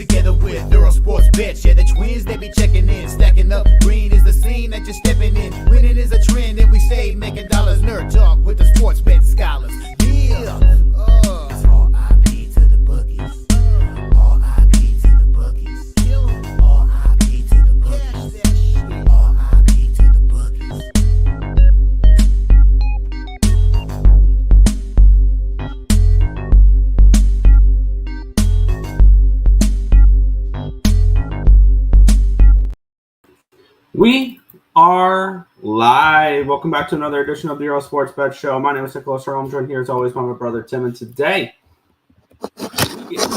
together with Earle Sports Bets. Yeah, the twins, they be checking in, stacking up. Green is the scene that you're stepping in. Winning is a trend, and we stay making dollars. Nerd talk with the sports bet scholars. Yeah, it's R.I.P. to the bookies. R.I.P. to the bookies. R.I.P. to the bookies. R.I.P. to the bookies. We are live. Welcome back to another edition of the Earle Sports Bet Show. My name is Nicholas Earle. I'm joined here as always by my brother Tim, and today we get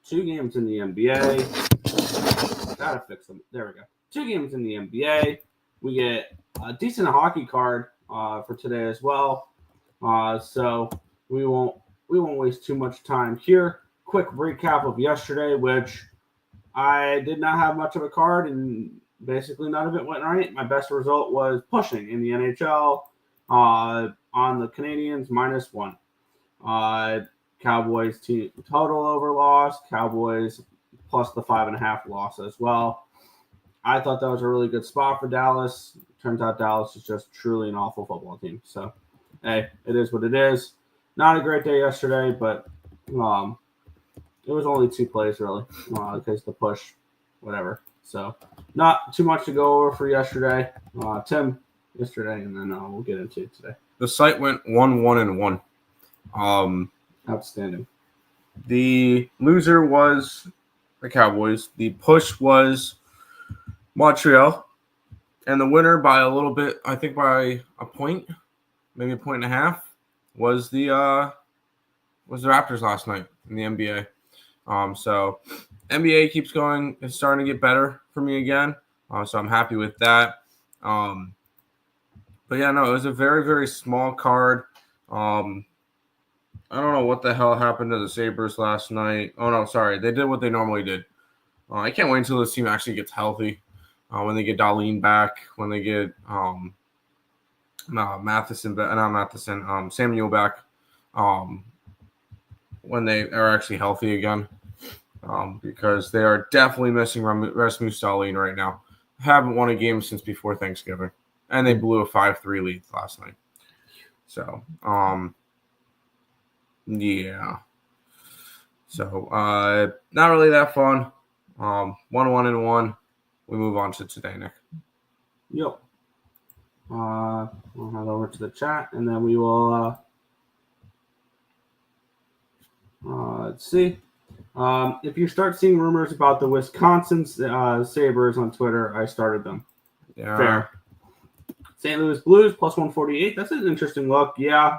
2 games in the NBA. Gotta fix them. There we go. 2 games in the NBA. We get a decent hockey card for today as well. So we won't waste too much time here. Quick recap of yesterday, which I did not have much of a card, and basically none of it went right. My best result was pushing in the NHL on the Canadians -1. Cowboys team total over loss. Cowboys plus the 5.5 loss as well. I thought that was a really good spot for Dallas. Turns out Dallas is just truly an awful football team. So, hey, it is what it is. Not a great day yesterday, but it was only 2 plays, really, because the push, whatever. So, not too much to go over for yesterday. Tim, yesterday, and then we'll get into it today. The site went 1-1-1. Outstanding. The loser was the Cowboys. The push was Montreal. And the winner by a little bit, I think by a point, maybe a point and a half, was the Raptors last night in the NBA. So NBA keeps going. It's starting to get better for me again. So I'm happy with that. But yeah, no, it was a very, very small card. I don't know what the hell happened to the Sabres last night. Oh, no, sorry. They did what they normally did. I can't wait until this team actually gets healthy. When they get Darlene back, when they get Samuel back, when they are actually healthy again. Because they are definitely missing Rasmus Dahlin right now. Haven't won a game since before Thanksgiving. And they blew a 5-3 lead last night. So, yeah. So, not really that fun. 1-1-1. We move on to today, Nick. Yep. We'll head over to the chat, and then we will let's see. If you start seeing rumors about the Wisconsin Sabres on Twitter, I started them. Yeah. Fair. St. Louis Blues plus 148. That's an interesting look. Yeah.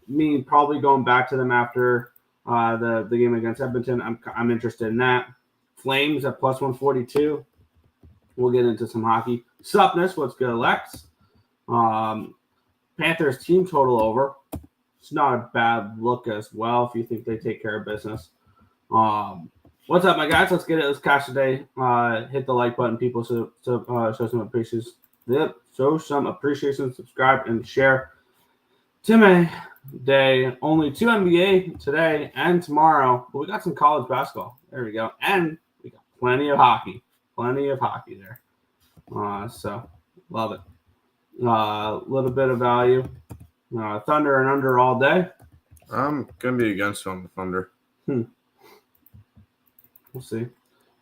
Me probably going back to them after the game against Edmonton. I'm interested in that. Flames at plus 142. We'll get into some hockey. Supness, what's good, Lex? Panthers team total over. It's not a bad look as well if you think they take care of business. What's up, my guys? Let's get it. Let's cash today. Hit the like button, people, so show some appreciation. Yep, show some appreciation. Subscribe and share. Tim Day. Only 2 NBA today and tomorrow, but we got some college basketball. There we go, and we got plenty of hockey. Plenty of hockey there. So love it. A little bit of value. Thunder and under all day. I'm going to be against you on the Thunder. We'll see.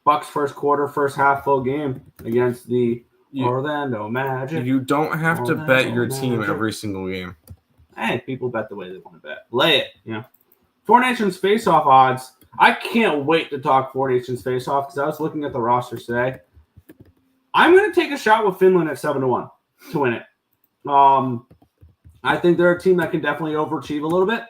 Bucks first quarter, first half full game against the Orlando Magic. You don't have to bet your team every single game. Hey, people bet the way they want to bet. Lay it. Yeah. Four Nations face-off odds. I can't wait to talk Four Nations face-off because I was looking at the rosters today. I'm going to take a shot with Finland at 7-1 to win it. I think they're a team that can definitely overachieve a little bit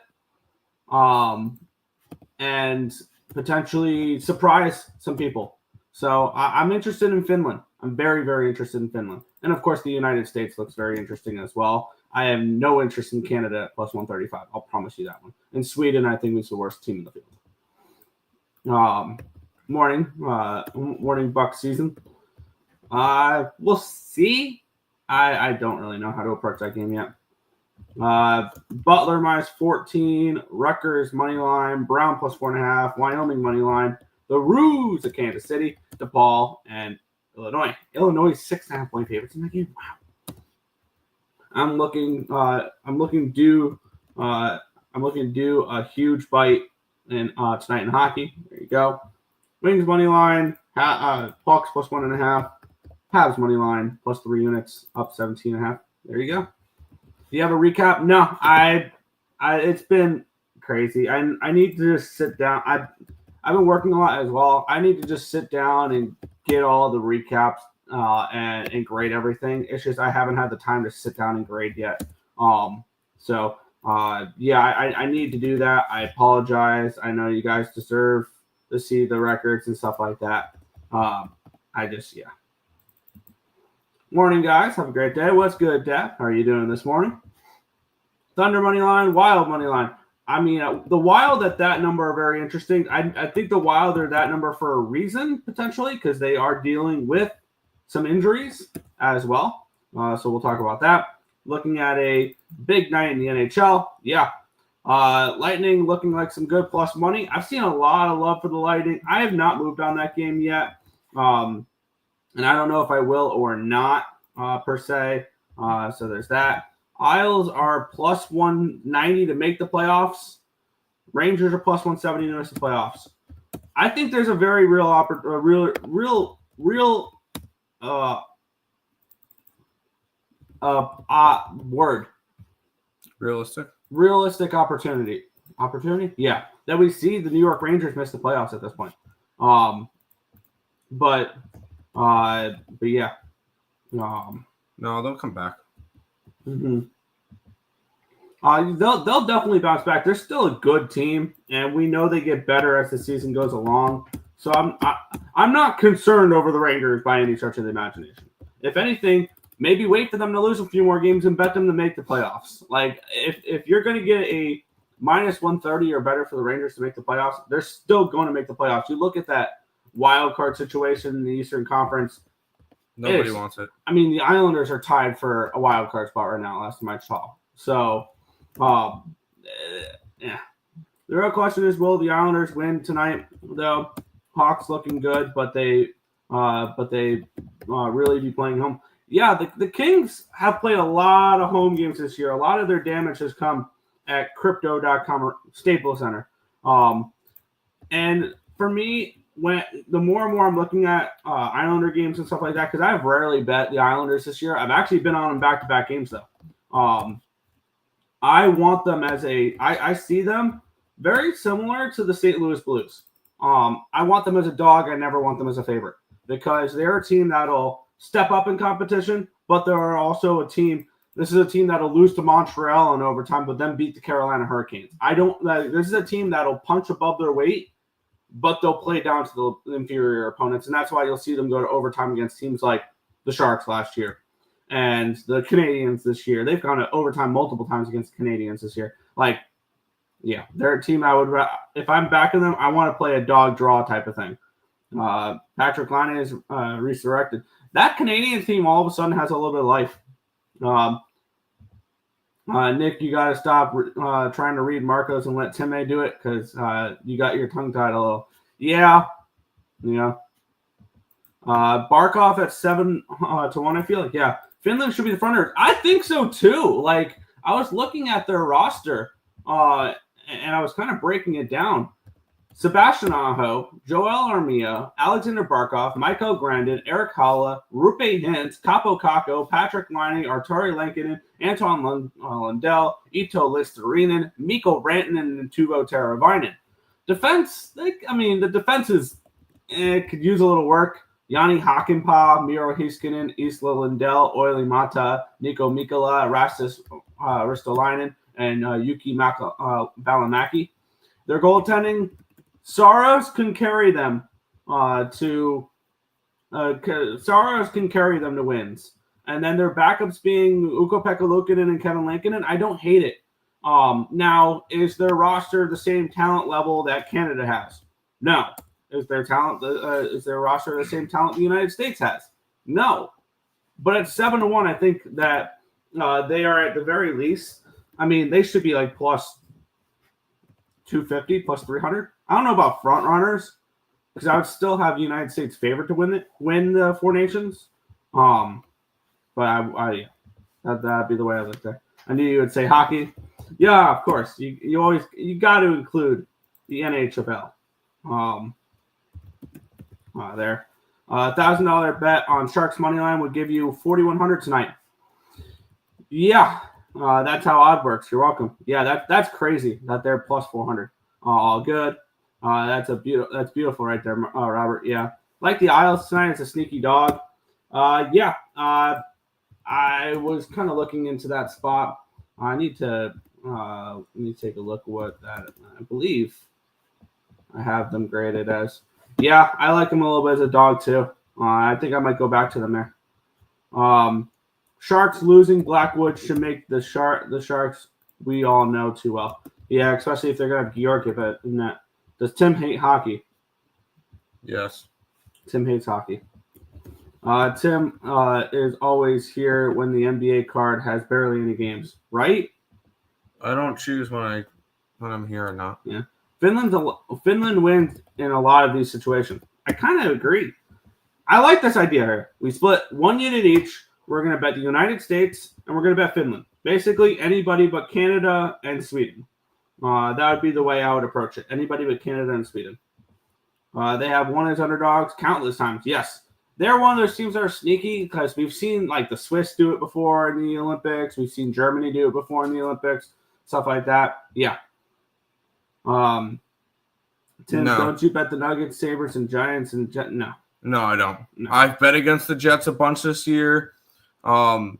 and potentially surprise some people. So I'm interested in Finland. I'm very, very interested in Finland. And, of course, the United States looks very interesting as well. I have no interest in Canada at plus 135. I'll promise you that one. And Sweden, I think, is the worst team in the field. Morning Buck season. We'll see. I don't really know how to approach that game yet. Butler minus 14, Rutgers money line, Brown plus 4.5, Wyoming money line, the Roos of Kansas City, DePaul, and Illinois. Illinois 6.5 point favorites in the game. Wow. I'm looking due a huge bite in tonight in hockey. There you go. Wings money line, Hawks plus 1.5, Habs money line plus 3 units, up 17.5. There you go. Do you have a recap? No, it's been crazy. I need to just sit down. I've been working a lot as well. I need to just sit down and get all the recaps and grade everything. It's just I haven't had the time to sit down and grade yet. I need to do that. I apologize. I know you guys deserve to see the records and stuff like that. Morning, guys. Have a great day. What's good, Dad? How are you doing this morning? Thunder money line, Wild money line. I mean, the Wild at that number are very interesting. I think the Wild are that number for a reason, potentially, because they are dealing with some injuries as well. So we'll talk about that. Looking at a big night in the NHL. Yeah. Lightning looking like some good plus money. I've seen a lot of love for the Lightning. I have not moved on that game yet. And I don't know if I will or not, per se. So there's that. Isles are plus 190 to make the playoffs. Rangers are plus 170 to miss the playoffs. I think there's a very real realistic opportunity. Yeah, that we see the New York Rangers miss the playoffs at this point. But yeah. No, they'll come back. Mm-hmm. They'll definitely bounce back. They're still a good team, and we know they get better as the season goes along. So I'm not concerned over the Rangers by any stretch of the imagination. If anything, maybe wait for them to lose a few more games and bet them to make the playoffs. Like if you're going to get a minus 130 or better for the Rangers to make the playoffs, they're still going to make the playoffs. You look at that wild card situation in the Eastern Conference. Nobody wants it. I mean, the Islanders are tied for a wild card spot right now, last time I saw. So, yeah. The real question is, will the Islanders win tonight? Though Hawks looking good, but they really be playing home. Yeah, the Kings have played a lot of home games this year. A lot of their damage has come at Crypto.com or Staples Center. And for me, the more and more I'm looking at Islander games and stuff like that, because I've rarely bet the Islanders this year. I've actually been on them back-to-back games, though. I want them I see them very similar to the St. Louis Blues. I want them as a dog. I never want them as a favorite because they're a team that'll step up in competition, but they're also a team. This is a team that'll lose to Montreal in overtime, but then beat the Carolina Hurricanes. This is a team that'll punch above their weight, but they'll play down to the inferior opponents, and that's why you'll see them go to overtime against teams like the Sharks last year and the Canadians this year. They've gone to overtime multiple times against the Canadians this year. Like, yeah, they're a team if I'm backing them, I want to play a dog draw type of thing. Patrick Laine is resurrected. That Canadian team all of a sudden has a little bit of life. Nick, you got to stop trying to read Marcos and let Tim do it because you got your tongue tied a little. Yeah. Barkov at 7-1. I feel like, yeah, Finland should be the frontrunners. I think so too. Like I was looking at their roster and I was kind of breaking it down. Sebastian Aho, Joel Armia, Alexander Barkov, Michael Grandin, Eric Haula, Rupe Hintz, Capo Kakko, Patrick Laine, Arturi Lankinen, Anton Lundell, Ito Listerinen, Mikko Rantanen, and Tuvo Teravainen. Defense, the defense is could use a little work. Yanni Hakanpää, Miro Heiskanen, Isla Lindell, Oili Mata, Nico Mikkola, Rastus Ristolainen, and Yuki Valimaki. Their goaltending, Saros can carry them to wins. And then their backups being Ukko-Pekka Luukkonen and Kevin Lankinen. I don't hate it. Now, is their roster the same talent level that Canada has? No. Is their roster the same talent the United States has? No. But at 7-1, I think that they are at the very least I mean, they should be like plus 250, plus 300. I don't know about front runners because I would still have the United States favorite to win the Four Nations. But that'd be the way I looked at it. I knew you would say hockey. Yeah, of course. You got to include the NHL. There. $1,000 bet on Sharks money line would give you 4,100 tonight. Yeah, that's how odd works. You're welcome. Yeah, that's crazy that they're plus 400. All good. That's beautiful right there, Robert. Yeah, like the Isles tonight. It's a sneaky dog. Yeah. I was kind of looking into that spot. I need to take a look at what that. I believe I have them graded as. Yeah, I like them a little bit as a dog too. I think I might go back to them there. Sharks losing Blackwood should make the Sharks we all know too well. Yeah, especially if they're gonna have Georgiev in that. Does Tim hate hockey? Yes. Tim hates hockey. Tim is always here when the NBA card has barely any games, right? I don't choose when I'm here or not. Yeah. Finland wins in a lot of these situations. I kind of agree. I like this idea here. We split one unit each. We're going to bet the United States and we're going to bet Finland. Basically, anybody but Canada and Sweden. That would be the way I would approach it. Anybody but Canada and Sweden. They have won as underdogs countless times. Yes. They're one of those teams that are sneaky because we've seen like the Swiss do it before in the Olympics. We've seen Germany do it before in the Olympics. Stuff like that. Yeah. Tim, No. Don't you bet the Nuggets, Sabres, and Giants and No. No, I don't. No. I've bet against the Jets a bunch this year. I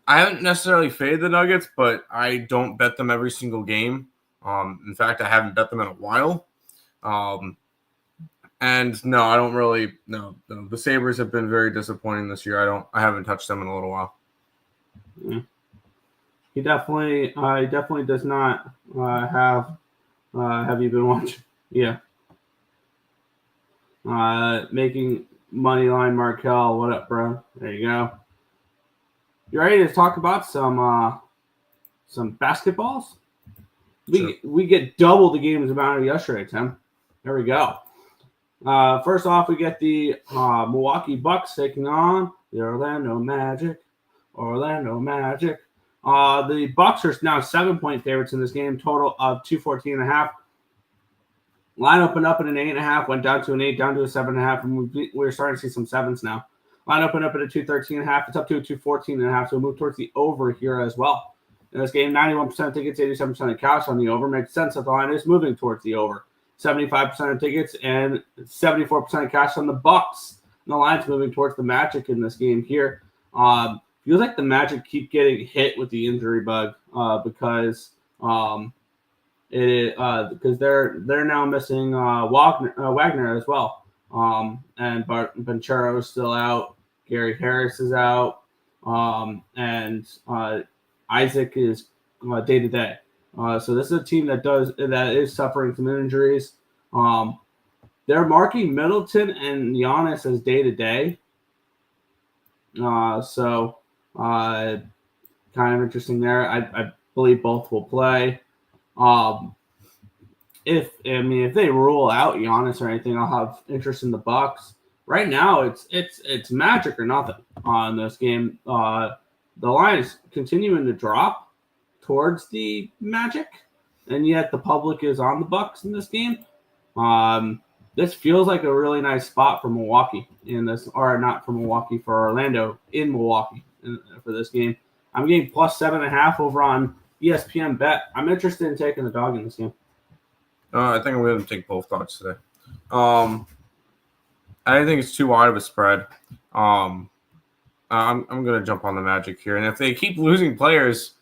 haven't necessarily faded the Nuggets, but I don't bet them every single game. In fact, I haven't bet them in a while. And no, I don't really. No, the Sabres have been very disappointing this year. I haven't touched them in a little while. Yeah. He definitely does not have. Have you been watching? Yeah. Making money line Markel. What up, bro? There you go. You ready to talk about some basketballs? We get double the games amount of yesterday, Tim. There we go. First off, we get the Milwaukee Bucks taking on the Orlando Magic. The Bucks are now 7-point favorites in this game, total of 214.5. Line opened up at an 8.5, went down to an 8, down to a 7.5, and we're starting to see some 7s now. Line opened up at a 213.5. It's up to a 214.5, so we'll move towards the over here as well. In this game, 91% of tickets, 87% of cash on the over. Makes sense that the line is moving towards the over. 75% of tickets and 74% of cash on the Bucks. And the line's moving towards the Magic in this game here. Feels like the Magic keep getting hit with the injury bug because they're now missing Wagner as well. And Banchero is still out. Gary Harris is out. And Isaac is day to day. So this is a team that is suffering some injuries. They're marking Middleton and Giannis as day to day. So kind of interesting there. I believe both will play. If they rule out Giannis or anything, I'll have interest in the Bucks. Right now, it's Magic or nothing on this game. The line is continuing to drop towards the Magic, and yet the public is on the Bucks in this game. This feels like a really nice spot for Milwaukee in this, or not for Milwaukee, for Orlando in Milwaukee for this game. I'm getting plus 7.5 over on ESPN Bet. I'm interested in taking the dog in this game. I think I'm going to take both dogs today. I think it's too wide of a spread. I'm going to jump on the Magic here, and if they keep losing players,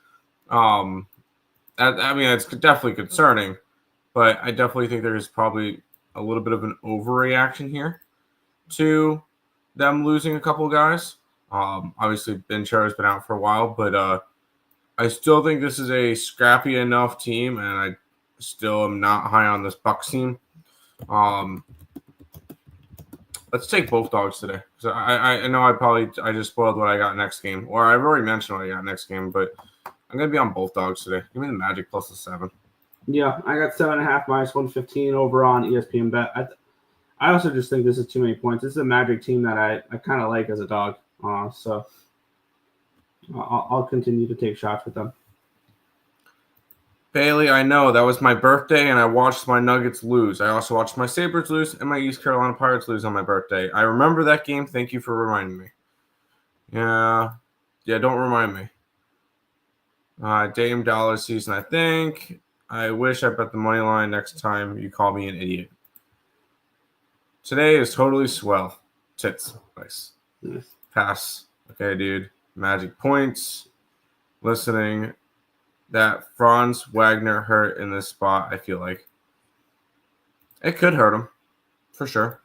it's definitely concerning. But I definitely think there's probably a little bit of an overreaction here to them losing a couple guys. Obviously, Banchero's been out for a while, but I still think this is a scrappy enough team, and I still am not high on this Bucks team. Let's take both dogs today. So I know I just spoiled what I got next game, or I've already mentioned what I got next game, but I'm I'm gonna be on both dogs today. Give me the Magic plus the 7. Yeah, I got 7.5 minus 115 over on ESPN Bet. I also just think this is too many points. This is a Magic team that I kind of like as a dog. So I'll continue to take shots with them. Bailey, I know that was my birthday, and I watched my Nuggets lose. I also watched my Sabres lose and my East Carolina Pirates lose on my birthday. I remember that game. Thank you for reminding me. Yeah, don't remind me. Dame Dollar season, I think. I wish I bet the money line next time you call me an idiot. Today is totally swell. Tits. Nice. Pass. Okay, dude. Magic points. Listening. That Franz Wagner hurt in this spot, I feel like. It could hurt him. For sure.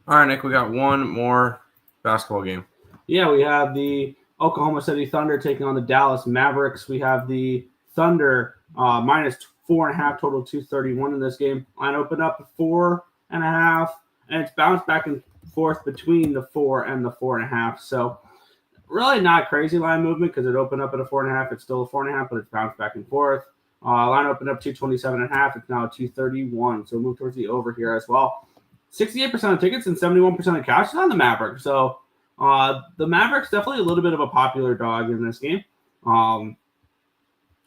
All right, Nick, we got one more basketball game. Yeah, we have the Oklahoma City Thunder taking on the Dallas Mavericks. We have the Thunder minus 4.5, total 231 in this game. Line opened up at 4.5, and it's bounced back and forth between the 4 and the 4.5. So really not crazy line movement because it opened up at a 4.5. It's still a 4.5, but it's bounced back and forth. Line opened up 227.5. It's now 231. So move towards the over here as well. 68% of tickets and 71% of cash is on the Mavericks. So the Mavericks definitely a little bit of a popular dog in this game. And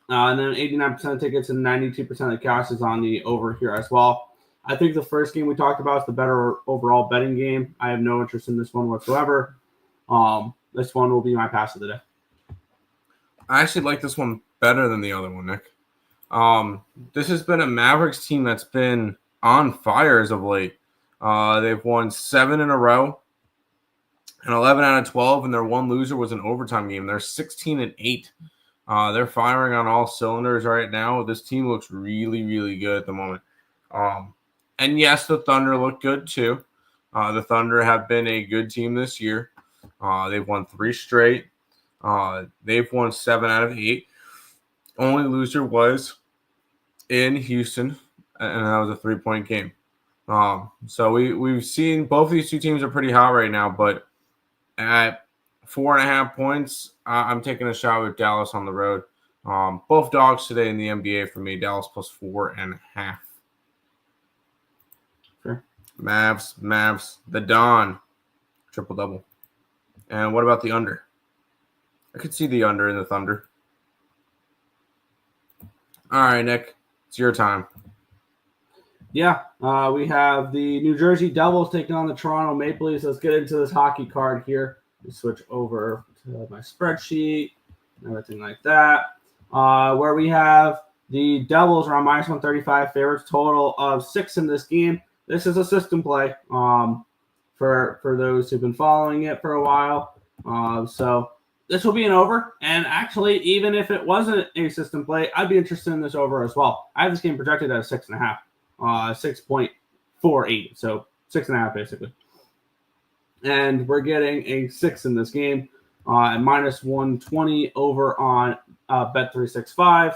then 89% of tickets and 92% of cash is on the over here as well. I think the first game we talked about is the better overall betting game. I have no interest in this one whatsoever. This one will be my pass of the day. I actually like this one better than the other one, Nick. This has been a Mavericks team that's been on fire as of late. They've won 7 in a row and 11 out of 12, and their one loser was an overtime game. They're 16-8. They're firing on all cylinders right now. This team looks really, really good at the moment. And yes, the Thunder look good too. The Thunder have been a good team this year. They've won 3 straight. They've won 7 out of 8. Only loser was in Houston, and that was a 3-point game. So we've seen both of these two teams are pretty hot right now, but at 4.5 points, I'm taking a shot with Dallas on the road. Both dogs today in the NBA for me. Dallas plus 4.5. Sure. Mavs, the Dawn, triple double. And what about the under? I could see the under in the Thunder. All right, Nick, it's your time. Yeah, we have the New Jersey Devils taking on the Toronto Maple Leafs. Let's get into this hockey card here. Switch over to my spreadsheet and everything like that. Where we have the Devils are on minus 135 favorites, total of 6 in this game. This is a system play for those who've been following it for a while. So this will be an over. And actually, even if it wasn't a system play, I'd be interested in this over as well. I have this game projected at a 6.5, 6.48, so 6.5 basically. And we're getting a 6 in this game at minus 120 over on Bet365.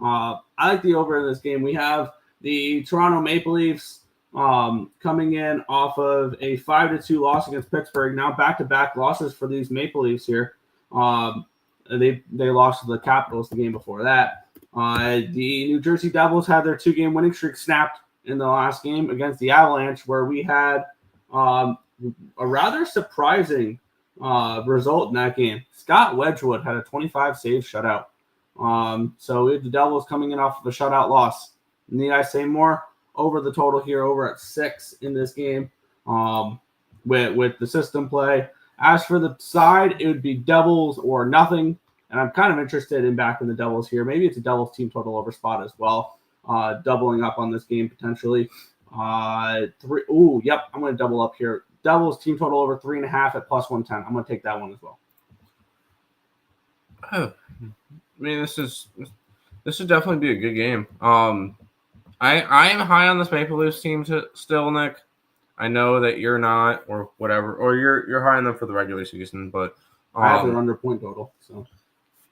I like the over in this game. We have the Toronto Maple Leafs coming in off of a 5-2 loss against Pittsburgh. Now back-to-back losses for these Maple Leafs here. They lost to the Capitals the game before that. The New Jersey Devils had their 2-game winning streak snapped in the last game against the Avalanche, where we had a rather surprising result in that game. Scott Wedgwood had a 25-save shutout. So we have the Devils coming in off of a shutout loss. Need I say more? Over the total here, over at 6 in this game with the system play. As for the side, it would be Devils or nothing. And I'm kind of interested in backing the Devils here. Maybe it's a Devils team total over spot as well. Doubling up on this game potentially. I'm going to double up here. Devils team total over 3.5 at plus 110. I'm going to take that one as well. Oh, I mean, this should definitely be a good game. I am high on this Maple Leafs team still, Nick. I know that you're not, or whatever, or you're high on them for the regular season, but I have their under point total. So,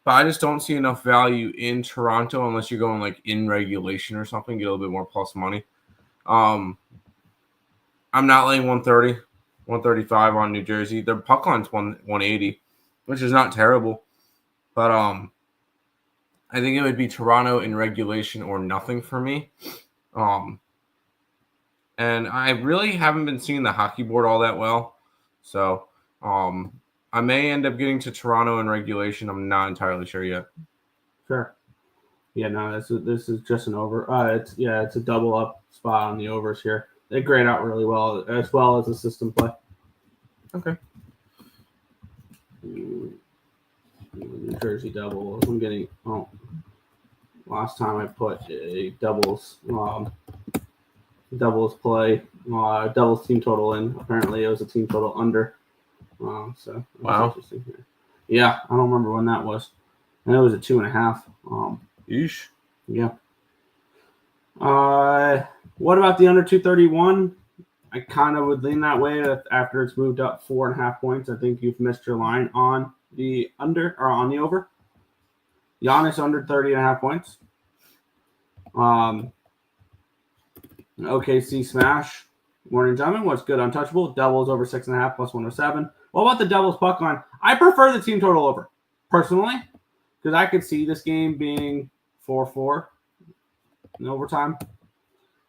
but I just don't see enough value in Toronto unless you're going like in regulation or something, get a little bit more plus money. I'm not laying 130, 135 on New Jersey. Their puck line's 180, which is not terrible. But I think it would be Toronto in regulation or nothing for me. And I really haven't been seeing the hockey board all that well. So I may end up getting to Toronto in regulation. I'm not entirely sure yet. Sure. Yeah, no, this is just an over. It's a double up spot on the overs here. They grade out really well as the system play. Okay. New Jersey doubles. I'm getting last time I put a doubles play, doubles team total in. Apparently it was a team total under. So wow. Interesting here. Yeah, I don't remember when that was. And it was a 2.5. Yeesh. Yeah. What about the under 231? I kind of would lean that way after it's moved up 4.5 points. I think you've missed your line on the under or on the over. Giannis under 30.5 points. OKC smash. Morning, gentlemen. What's good? Untouchable. Devils over 6.5 plus 107. What about the Devils puck line? I prefer the team total over, personally, because I could see this game being 4-4 in overtime.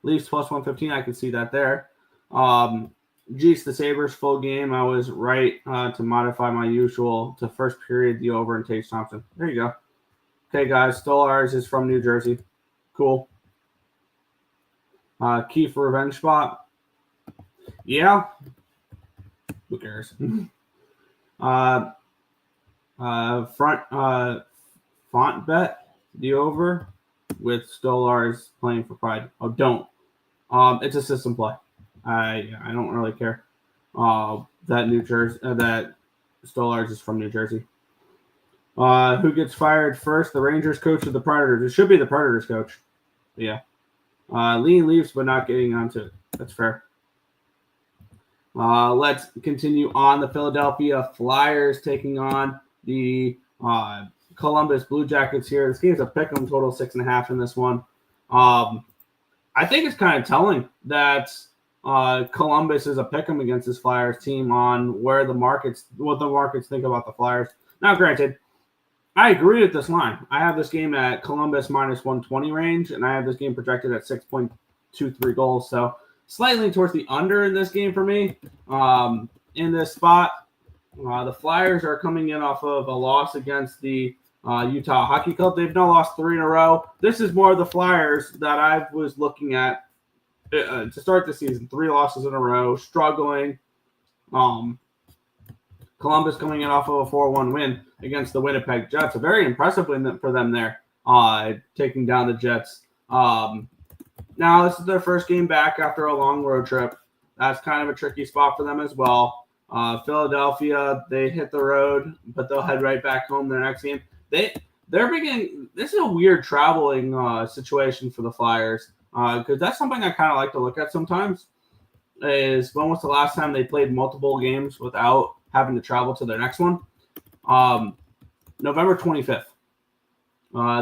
Leafs plus 115. I could see that there. The Sabres full game. I was right to modify my usual to first period the over and Tage Thompson. There you go. Okay, guys. Stolarz is from New Jersey. Cool. Key for revenge spot. Yeah. Who cares? Font bet the over with Stolarz playing for Pride. Oh, don't. It's a system play. I don't really care. That Stolarz is from New Jersey. Who gets fired first? The Rangers coach or the Predators? It should be the Predators coach. Yeah. Lean Leafs, but not getting onto it. That's fair. Let's continue on. The Philadelphia Flyers taking on the Columbus Blue Jackets here. This game's a pick'em, total 6.5 in this one. I think it's kind of telling that Columbus is a pick'em against this Flyers team on what the markets think about the Flyers. Now, granted, I agree with this line. I have this game at Columbus minus 120 range, and I have this game projected at 6.23 goals. So slightly towards the under in this game for me. In this spot, the Flyers are coming in off of a loss against the Utah Hockey Club. They've now lost 3 in a row. This is more of the Flyers that I was looking at to start the season. 3 losses in a row, struggling. Columbus coming in off of a 4-1 win against the Winnipeg Jets. A very impressive win for them there, taking down the Jets. Now, this is their first game back after a long road trip. That's kind of a tricky spot for them as well. Philadelphia, they hit the road, but they'll head right back home their next game. They're beginning. This is a weird traveling situation for the Flyers because that's something I kind of like to look at sometimes. Is when was the last time they played multiple games without having to travel to their next one? November 25th.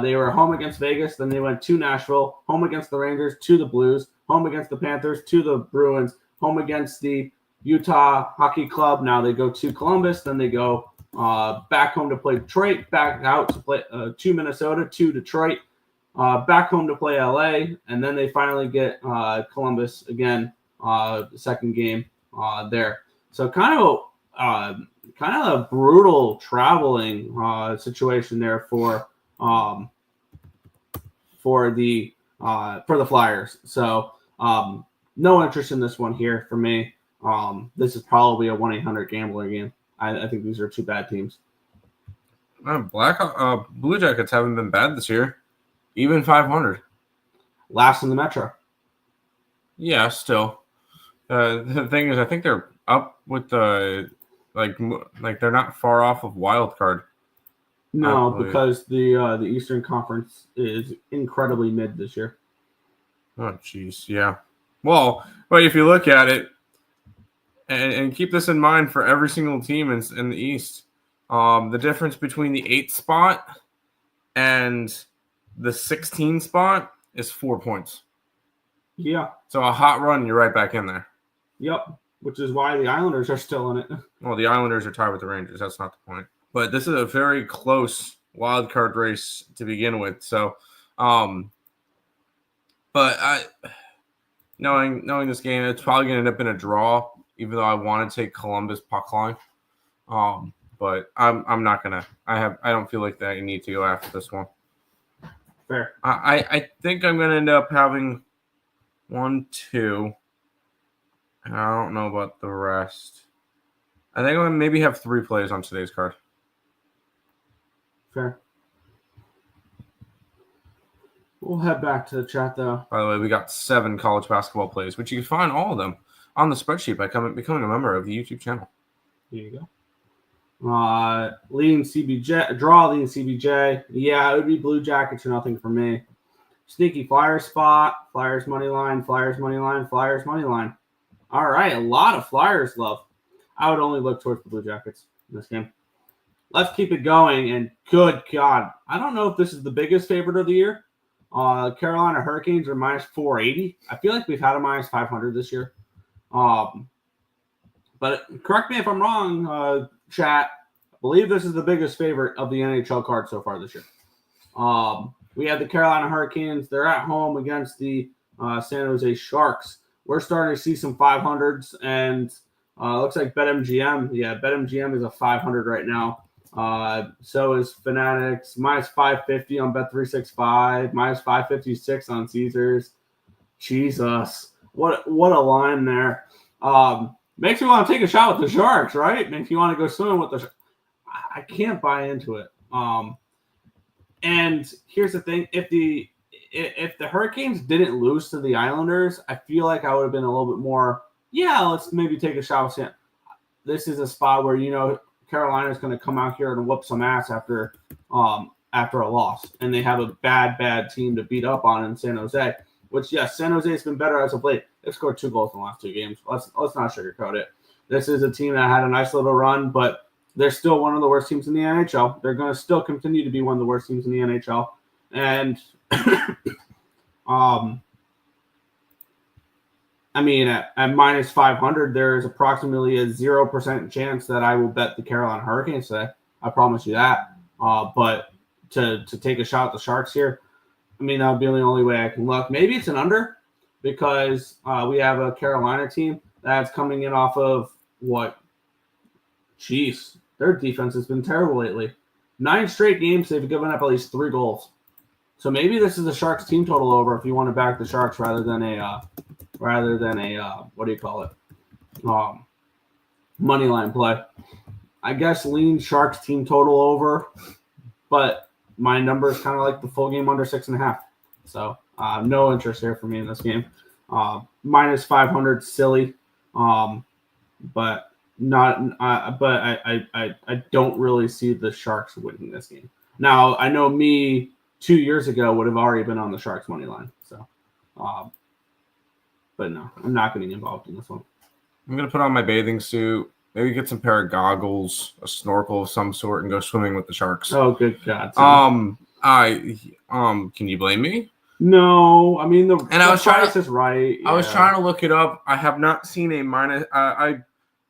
They were home against Vegas, then they went to Nashville, home against the Rangers, to the Blues, home against the Panthers, to the Bruins, home against the Utah Hockey Club. Now they go to Columbus, then they go back home to play Detroit, back out to play to Minnesota, to Detroit, back home to play LA, and then they finally get Columbus again, the second game there. So kind of a brutal traveling situation there for the Flyers. So no interest in this one here for me. This is probably a 1-800 gambler game. I think these are 2 bad teams. Blue Jackets haven't been bad this year, even 500. Last in the Metro. Yeah, still. The thing is, I think they're up with the like they're not far off of wild card. No, because the Eastern Conference is incredibly mid this year. Oh, jeez, yeah. Well, but if you look at it, and keep this in mind for every single team in the East, the difference between the 8th spot and the 16 spot is 4 points. Yeah. So a hot run, you're right back in there. Yep. Which is why the Islanders are still in it. Well, the Islanders are tied with the Rangers. That's not the point. But this is a very close wild card race to begin with. So, but knowing this game, it's probably going to end up in a draw, even though I want to take Columbus puck line. But I'm not gonna. I don't feel like that you need to go after this one. Fair. I think I'm gonna end up having 1, 2. I don't know about the rest. I think I'm gonna maybe have 3 plays on today's card. Fair. We'll head back to the chat though. By the way, we got 7 college basketball plays, which you can find all of them on the spreadsheet by becoming a member of the YouTube channel. Here you go. Leading CBJ, draw leading CBJ. Yeah, it would be Blue Jackets or nothing for me. Sneaky Flyers spot, Flyers money line, Flyers money line, Flyers money line. All right, a lot of Flyers love. I would only look towards the Blue Jackets in this game. Let's keep it going. And good God, I don't know if this is the biggest favorite of the year. Carolina Hurricanes are minus 480. I feel like we've had a minus 500 this year. But correct me if I'm wrong, chat. I believe this is the biggest favorite of the NHL card so far this year. We have the Carolina Hurricanes. They're at home against the San Jose Sharks. We're starting to see some 500s, and looks like BetMGM. Yeah, BetMGM is a 500 right now. So is Fanatics. Minus 550 on Bet365. Minus 556 on Caesars. Jesus. What a line there. Makes me want to take a shot with the Sharks, right? Makes you want to go swimming with the I can't buy into it. And here's the thing. If the Hurricanes didn't lose to the Islanders, I feel like I would have been a little bit more, let's maybe take a shot with Sam. This is a spot where, Carolina's going to come out here and whoop some ass after a loss. And they have a bad team to beat up on in San Jose, which, yes, San Jose has been better as of late. They've scored 2 goals in the last 2 games. Let's not sugarcoat it. This is a team that had a nice little run, but they're still one of the worst teams in the NHL. They're going to still continue to be one of the worst teams in the NHL. And, at minus 500, there is approximately a 0% chance that I will bet the Carolina Hurricanes today. I promise you that. But to take a shot at the Sharks here, that would be the only way I can look. Maybe it's an under because we have a Carolina team that's coming in off of what? Jeez, their defense has been terrible lately. 9 straight games, they've given up at least 3 goals. So maybe this is a Sharks team total over if you want to back the Sharks rather than a what do you call it? Money line play. I guess lean Sharks team total over, but my number is kind of like the full game under 6.5. So no interest here for me in this game. Minus 500, silly, but not. But I don't really see the Sharks winning this game. Now I know me 2 years ago would have already been on the Sharks money line. So, but no, I'm not getting involved in this one. I'm gonna put on my bathing suit. Maybe get some pair of goggles, a snorkel of some sort, and go swimming with the Sharks. Oh, good God! Can you blame me? No, the price is right. I was trying to look it up. I have not seen a minus. I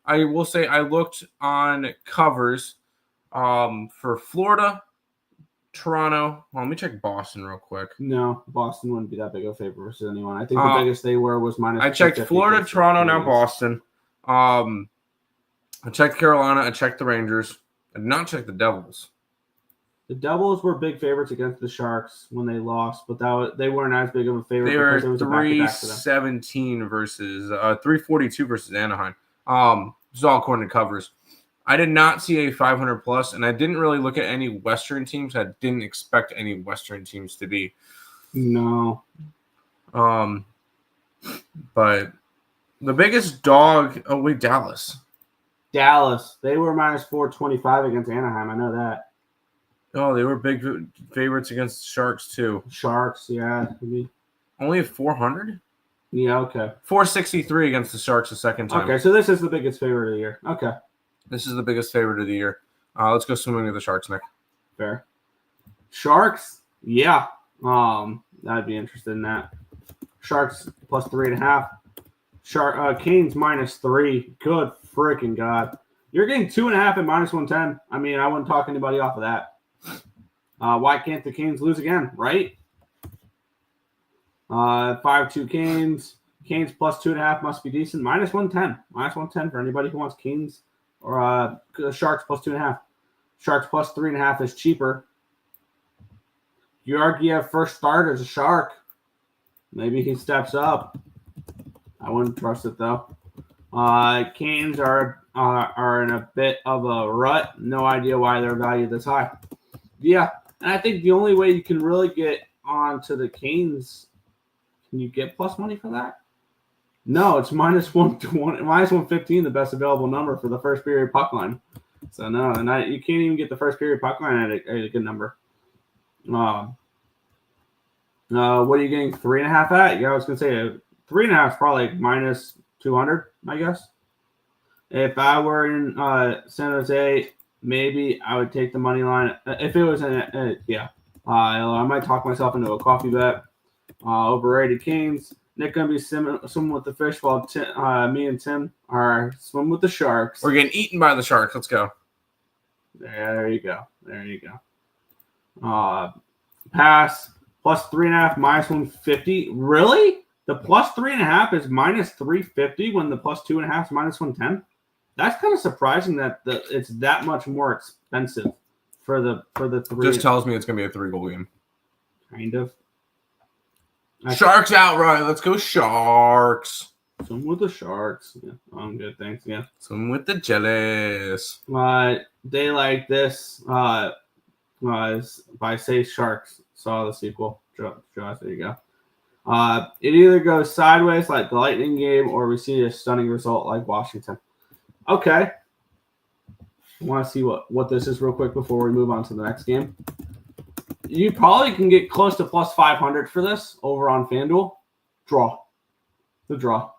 will say I looked on covers, for Florida, Toronto. Well, let me check Boston real quick. No, Boston wouldn't be that big of a favorite versus anyone. I think the biggest they were was minus. I checked Florida, Toronto, now Boston. I checked Carolina. I checked the Rangers. I did not check the Devils. The Devils were big favorites against the Sharks when they lost, but they weren't as big of a favorite. They were because it was 317 versus 342 versus Anaheim. This is all according to covers. I did not see a 500 plus, and I didn't really look at any Western teams. I didn't expect any Western teams to be. No. But the biggest dog, Dallas. Dallas. They were minus 425 against Anaheim. I know that. Oh, they were big favorites against Sharks, too. Sharks, yeah. Only 400? Yeah, okay. 463 against the Sharks the second time. Okay, so this is the biggest favorite of the year. Okay. This is the biggest favorite of the year. Let's go swimming with the Sharks, Nick. Fair. Sharks, yeah. I'd be interested in that. Sharks plus 3.5. Canes minus 3. Good freaking God. You're getting 2.5 at minus 110. I wouldn't talk anybody off of that. Why can't the Canes lose again, right? 5-2 Canes. Canes plus 2.5 must be decent. Minus 110. Minus 110 for anybody who wants Canes or Sharks plus 2.5. Sharks plus 3.5 is cheaper. Georgiev first start as a Shark. Maybe he steps up. I wouldn't trust it though. Canes are in a bit of a rut. No idea why they're valued this high. Yeah, and I think the only way you can really get onto the Canes, can you get plus money for that? No, it's minus 115, the best available number for the first period puck line. So no, and you can't even get the first period puck line at a good number. What are you getting 3.5 at? Yeah, I was gonna say 3.5 is probably like minus 200, I guess. If I were in San Jose, maybe I would take the money line. If it was I might talk myself into a coffee bet. Overrated Canes. Nick gonna be swimming with the fish while me and Tim are swimming with the Sharks. We're getting eaten by the Sharks. Let's go. There you go. Pass plus 3.5 minus 150. Really? The plus 3.5 is minus 350 when the plus 2.5 is minus 110. That's kind of surprising that it's that much more expensive for the three. Just tells me it's gonna be a 3-goal game. Kind of. Sharks outright. Let's go Sharks. Some with the Sharks. Yeah, I'm good. Thanks. Yeah. Some with the Jellies. Day like this was by Say Sharks. Saw the sequel. Josh, there you go. It either goes sideways like the Lightning game, or we see a stunning result like Washington. Okay. I want to see what this is real quick before we move on to the next game. You probably can get close to plus 500 for this over on FanDuel. Draw. The draw.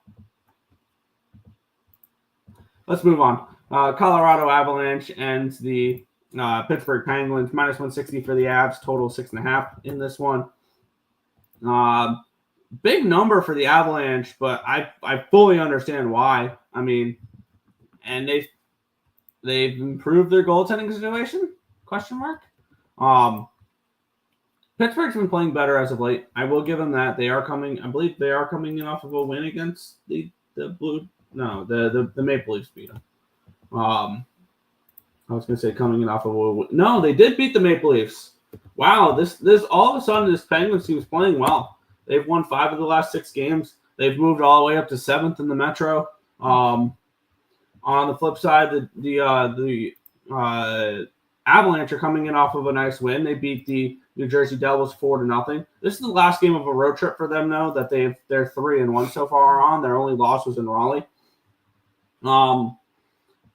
Let's move on. Colorado Avalanche and the Pittsburgh Penguins. Minus 160 for the Avs. Total 6.5 in this one. Big number for the Avalanche, but I fully understand why. I mean, and they've improved their goaltending situation? Question mark. Pittsburgh's been playing better as of late. I will give them that. I believe they are coming in off of a win against the Maple Leafs beat them. I was going to say coming in off of a win. No, they did beat the Maple Leafs. Wow, this all of a sudden this Penguins team is playing well. They've won 5 of the last 6 games. They've moved all the way up to 7th in the Metro. On the flip side, the Avalanche are coming in off of a nice win. They beat the New Jersey Devils 4-0. This is the last game of a road trip for them, though, that they're 3-1 so far on. Their only loss was in Raleigh.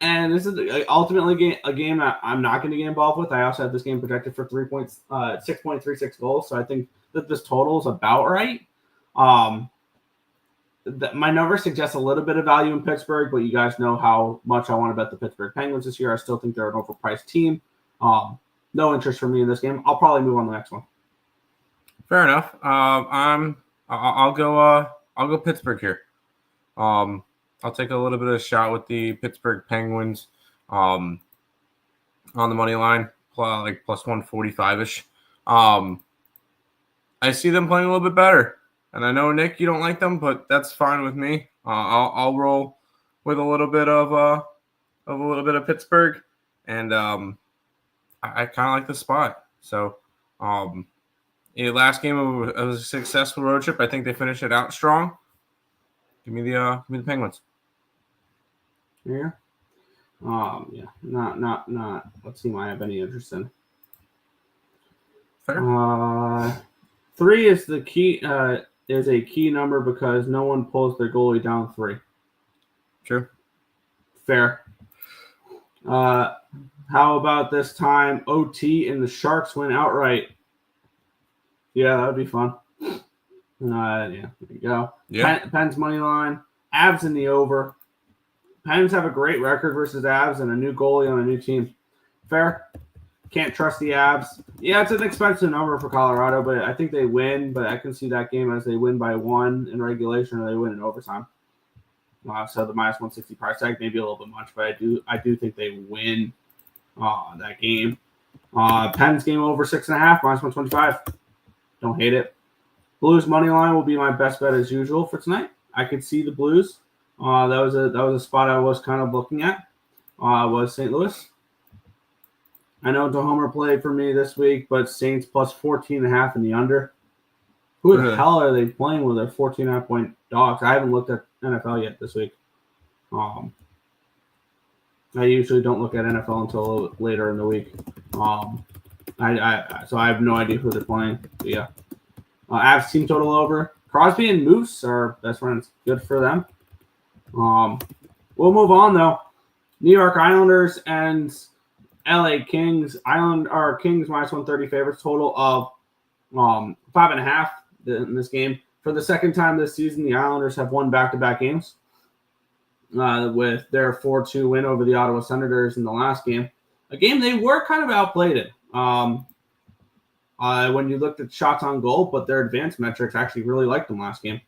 And this is ultimately a game that I'm not going to get involved with. I also have this game projected for 6.36 goals, so I think that this total is about right. My number suggests a little bit of value in Pittsburgh, but you guys know how much I want to bet the Pittsburgh Penguins this year. I still think they're an overpriced team. No interest for me in this game. I'll probably move on to the next one. Fair enough. I'll go Pittsburgh here. I'll take a little bit of a shot with the Pittsburgh Penguins on the money line, plus 145-ish. I see them playing a little bit better. And I know, Nick, you don't like them, but that's fine with me. I'll roll with a little bit of Pittsburgh, and I kind of like the spot. So, last game of a successful road trip, I think they finished it out strong. Give me the Penguins. Yeah. Yeah. Not. Let's see. Might have any interest in. Fair. 3 is the key. Is a key number because no one pulls their goalie down 3. True. Fair. How about this time OT and the Sharks win outright? Yeah, that would be fun. Yeah, there you go. Yeah. Pens money line. Avs in the over. Pens have a great record versus Avs and a new goalie on a new team. Fair. Can't trust the Avs. Yeah, it's an expensive number for Colorado, but I think they win. But I can see that game as they win by 1 in regulation or they win in overtime. So the minus 160 price tag may be a little bit much, but I do think they win that game. Pens game over 6.5, -125. Don't hate it. Blues money line will be my best bet as usual for tonight. I could see the Blues. That was a spot I was kind of looking at. Was St. Louis. I know DeHomer played for me this week, but Saints plus 14.5 in the under. Who the hell are they playing with their 14.5 point dogs? I haven't looked at NFL yet this week. I usually don't look at NFL until a little later in the week. So I have no idea who they're playing. But yeah. Avs team total over. Crosby and Moose are best friends. Good for them. We'll move on though. New York Islanders and LA Kings. Kings -130 favorites. Total of 5.5 in this game. For the second time this season, the Islanders have won back-to-back games. With their 4-2 win over the Ottawa Senators in the last game. A game they were kind of outplayed in. When you looked at shots on goal, but their advanced metrics actually really liked them last game.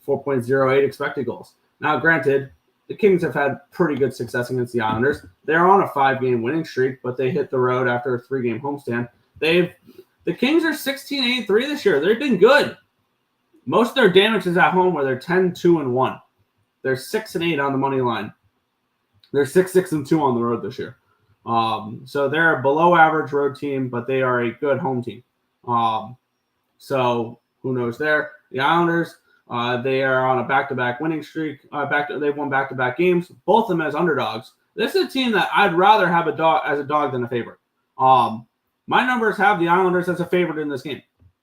4.08 expected goals. Now, granted, the Kings have had pretty good success against the Islanders. They're on a 5-game winning streak, but they hit the road after a 3-game homestand. The Kings are 16-8-3 this year. They've been good. Most of their damage is at home where they're 10-2-1. They're 6-8 on the money line. They're 6-6-2 on the road this year. So they're a below average road team, but they are a good home team. So who knows there? The Islanders, they are on a back-to-back winning streak. They've won back-to-back games, both of them as underdogs. This is a team that I'd rather have a dog than a favorite. My numbers have the Islanders as a favorite in this game.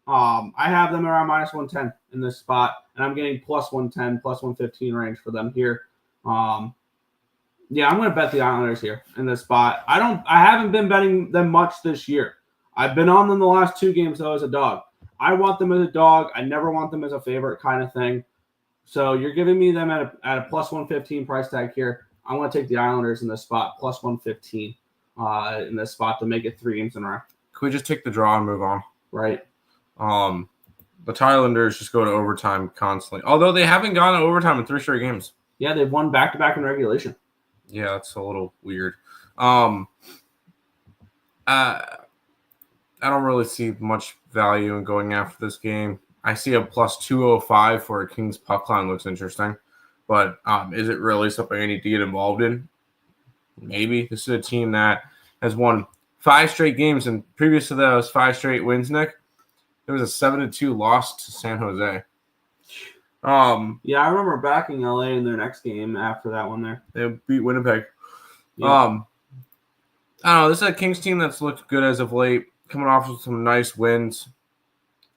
I have them around -110 in this spot, and I'm getting +110, +115 range for them here. Yeah, I'm going to bet the Islanders here in this spot. I haven't been betting them much this year. I've been on them the last 2 games though as a dog. I want them as a dog. I never want them as a favorite kind of thing. So you're giving me them at a +115 price tag here. I want to take the Islanders in this spot, +115 in this spot to make it 3 games in a row. Can we just take the draw and move on? Right. The Islanders just go to overtime constantly. Although they haven't gone to overtime in 3 straight games. Yeah, they've won back-to-back in regulation. Yeah, that's a little weird. I don't really see much value in going after this game. I see a +205 for a Kings puck line looks interesting. But is it really something I need to get involved in? Maybe. This is a team that has won 5 straight games, and previous to those 5 straight wins, Nick, there was a 7-2 loss to San Jose. Yeah, I remember backing LA in their next game after that one there. They beat Winnipeg. Yeah. I don't know. This is a Kings team that's looked good as of late, coming off with some nice wins.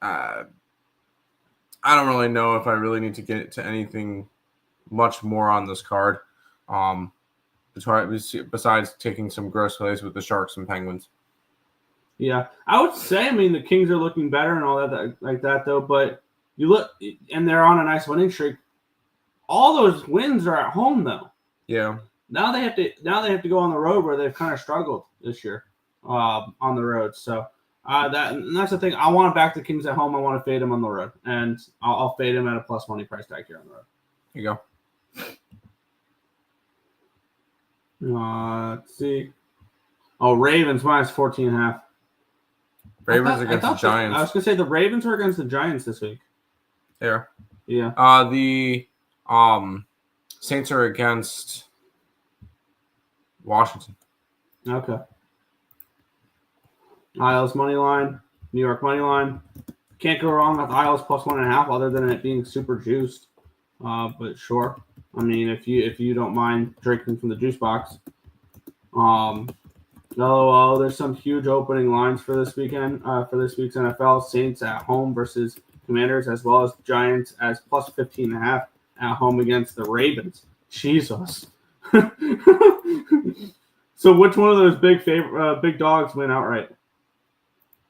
I don't really know if I really need to get into anything much more on this card. Besides taking some gross plays with the Sharks and Penguins. Yeah, I would say, the Kings are looking better and all that like that, though. But you look, and they're on a nice winning streak. All those wins are at home, though. Yeah. Now they have to go on the road where they've kind of struggled this year on the road. So that's the thing. I want to back the Kings at home. I want to fade them on the road, and I'll fade them at a +money price tag here on the road. Here you go. Let's see. Oh, Ravens -14.5. Ravens against the Giants. I was going to say the Ravens were against the Giants this week. Yeah. Yeah. The Saints are against Washington. Okay. Isles money line, New York money line. Can't go wrong with Isles +1.5 other than it being super juiced. But sure. If you don't mind drinking from the juice box. LOL, there's some huge opening lines for this weekend, for this week's NFL. Saints at home versus Commanders, as well as Giants as +15.5 at home against the Ravens. Jesus. So which one of those big dogs win outright?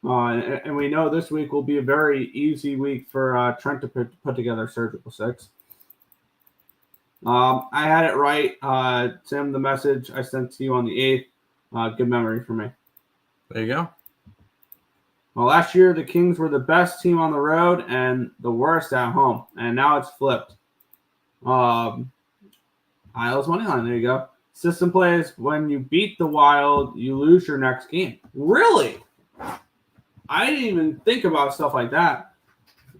And we know this week will be a very easy week for Trent to put together Surgical Six. I had it right. Tim, the message I sent to you on the 8th. Good memory for me. There you go. Well, last year the Kings were the best team on the road and the worst at home, and now it's flipped. Isles money line. There you go. System plays: when you beat the Wild, you lose your next game. Really? I didn't even think about stuff like that.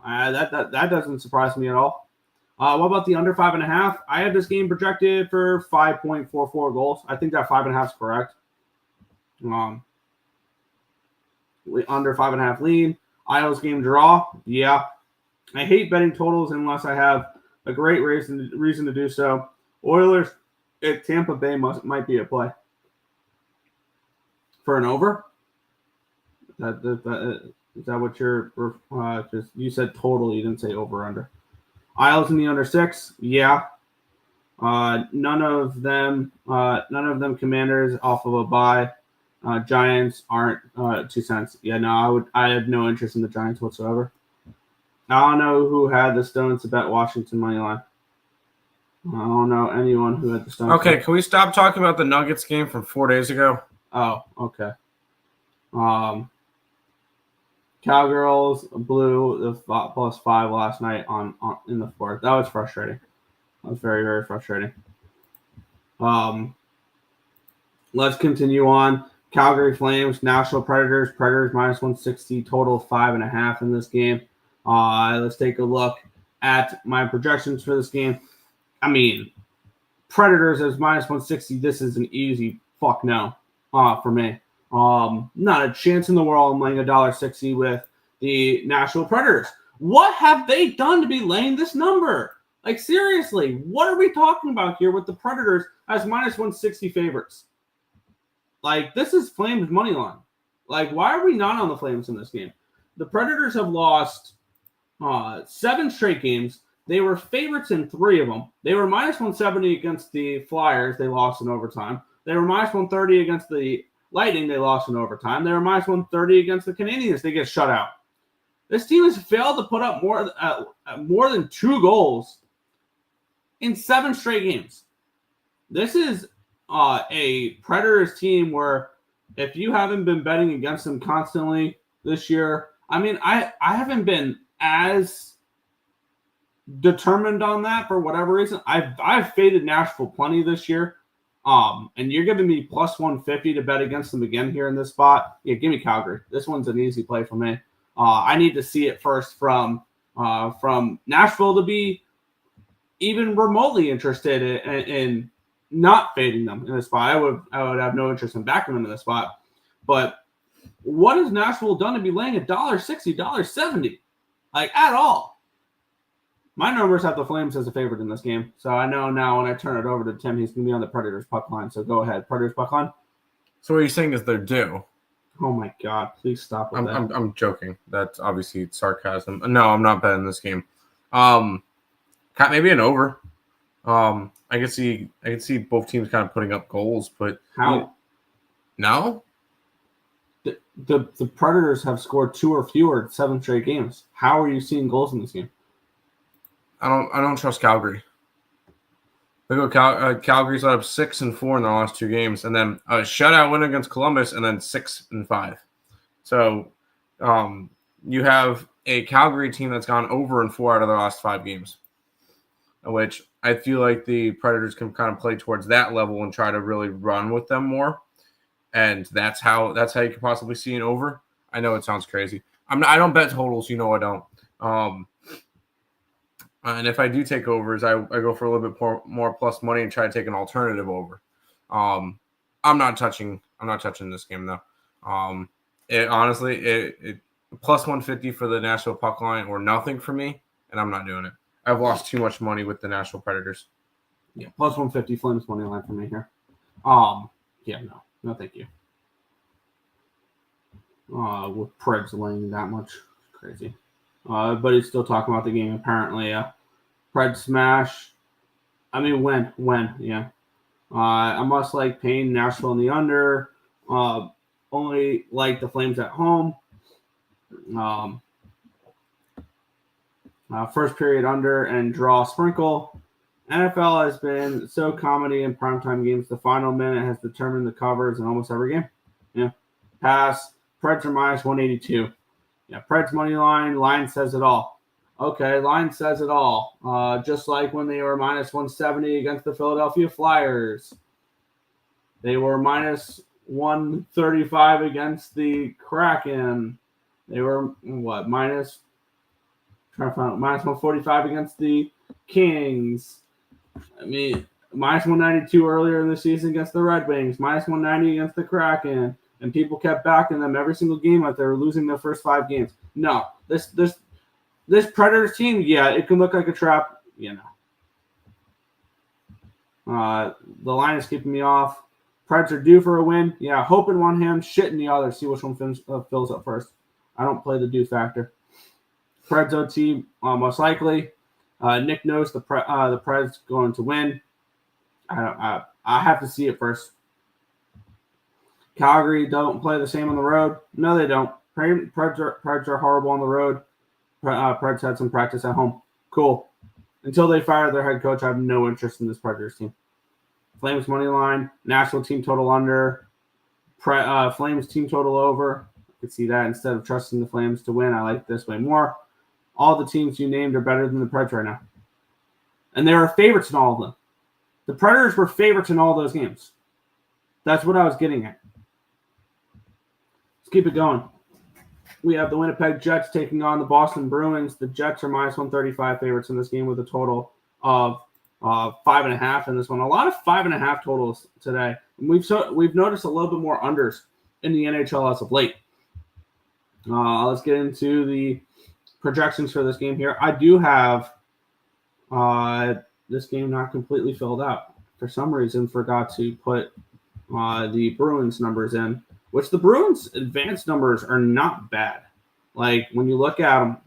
That doesn't surprise me at all. What about the under 5.5? I have this game projected for 5.44 goals. I think that 5.5 is correct. Under 5.5 lead. Isles game draw. Yeah. I hate betting totals unless I have a great reason to do so. Oilers at Tampa Bay might be a play. For an over? Is that what you're just you said total, you didn't say over under. Isles in the under 6, yeah. None of them Commanders off of a bye. Giants aren't 2 cents. Yeah, no, I have no interest in the Giants whatsoever. I don't know who had the Stones to bet Washington money line. I don't know anyone who had the Stones. Okay, can we stop talking about the Nuggets game from 4 days ago? Oh, okay. Cowgirls blew the +5 last night on in the fourth. That was frustrating. That was very, very frustrating. Let's continue on. Calgary Flames, Nashville Predators. Predators -160, total 5.5 in this game. Let's take a look at my projections for this game. I mean, Predators as -160. This is an easy fuck no for me. Not a chance in the world I'm laying $1.60 with the Nashville Predators. What have they done to be laying this number? Like, seriously, what are we talking about here with the Predators as -160 favorites? Like, this is Flames money line. Like, why are we not on the Flames in this game? The Predators have lost 7 straight games. They were favorites in 3 of them. They were -170 against the Flyers. They lost in overtime. They were -130 against the Lightning. They lost in overtime. They were -130 against the Canadiens. They get shut out. This team has failed to put up more than 2 goals in 7 straight games. This is a Predators team where if you haven't been betting against them constantly this year, I mean, I haven't been as determined on that for whatever reason. I've faded Nashville plenty this year. And you're giving me +150 to bet against them again here in this spot. Yeah, give me Calgary. This one's an easy play for me. I need to see it first from Nashville to be even remotely interested in not fading them in this spot. I would have no interest in backing them in this spot. But what has Nashville done to be laying $1.60, $1.70? Like, at all? My numbers have the Flames as a favorite in this game. So I know now when I turn it over to Tim, he's going to be on the Predators puck line. So go ahead. Predators puck line. So what you're saying is they're due. Oh, my God. Please stop with that. I'm joking. That's obviously sarcasm. No, I'm not betting this game. Maybe an over. I could see both teams kind of putting up goals, but how? No? The Predators have scored 2 or fewer 7 straight games. How are you seeing goals in this game? I don't trust Calgary. Look at Calgary's led up 6-4 in their last 2 games, and then a shutout win against Columbus, and then 6-5. So you have a Calgary team that's gone over in 4 out of their last 5 games, which I feel like the Predators can kind of play towards that level and try to really run with them more. And that's how you could possibly see an over. I know it sounds crazy. I don't bet totals, I don't. And if I do take overs, I go for a little bit more plus money and try to take an alternative over. I'm not touching this game though. It plus 150 for the Nashville puck line or nothing for me, and I'm not doing it. I've lost too much money with the Nashville Predators. Yeah, plus 150 Flames money line for me here. Yeah, no, thank you. With Preds laying that much, crazy. But he's still talking about the game apparently. Pred smash. I mean, when, yeah. I must like paying Nashville in the under. Only like the Flames at home. First period under and draw sprinkle. NFL has been so comedy in primetime games. The final minute has determined the covers in almost every game. Yeah. Pass. Preds are -182. Yeah, Preds money line says it all. Okay, line says it all. Just like when they were -170 against the Philadelphia Flyers. They were 135 against the Kraken. They were minus 145 against the Kings. I mean, minus 192 earlier in the season against the Red Wings, minus 190 against the Kraken, and people kept backing them every single game like they were losing their first 5 games. No, this Predators team, yeah, it can look like a trap, The line is keeping me off. Preds are due for a win. Yeah, hope in one hand, shit in the other. See which one fills up first. I don't play the do factor. Preds OT, most likely. Nick knows the Preds going to win. I have to see it first. Calgary don't play the same on the road. No, they don't. Preds are horrible on the road. Preds had some practice at home. Cool. Until they fire their head coach, I have no interest in this Predators team. Flames money line, Nashville team total under, Flames team total over. I could see that. Instead of trusting the Flames to win, I like this way more. All the teams you named are better than the Preds right now. And there are favorites in all of them. The Predators were favorites in all those games. That's what I was getting at. Let's keep it going. We have the Winnipeg Jets taking on the Boston Bruins. The Jets are minus 135 favorites in this game with a total of 5.5 in this one. A lot of 5.5 totals today. And we've noticed a little bit more unders in the NHL as of late. Let's get into the projections for this game here. I do have this game not completely filled out. For some reason, forgot to put the Bruins numbers in, which the Bruins advanced numbers are not bad. Like when you look at them,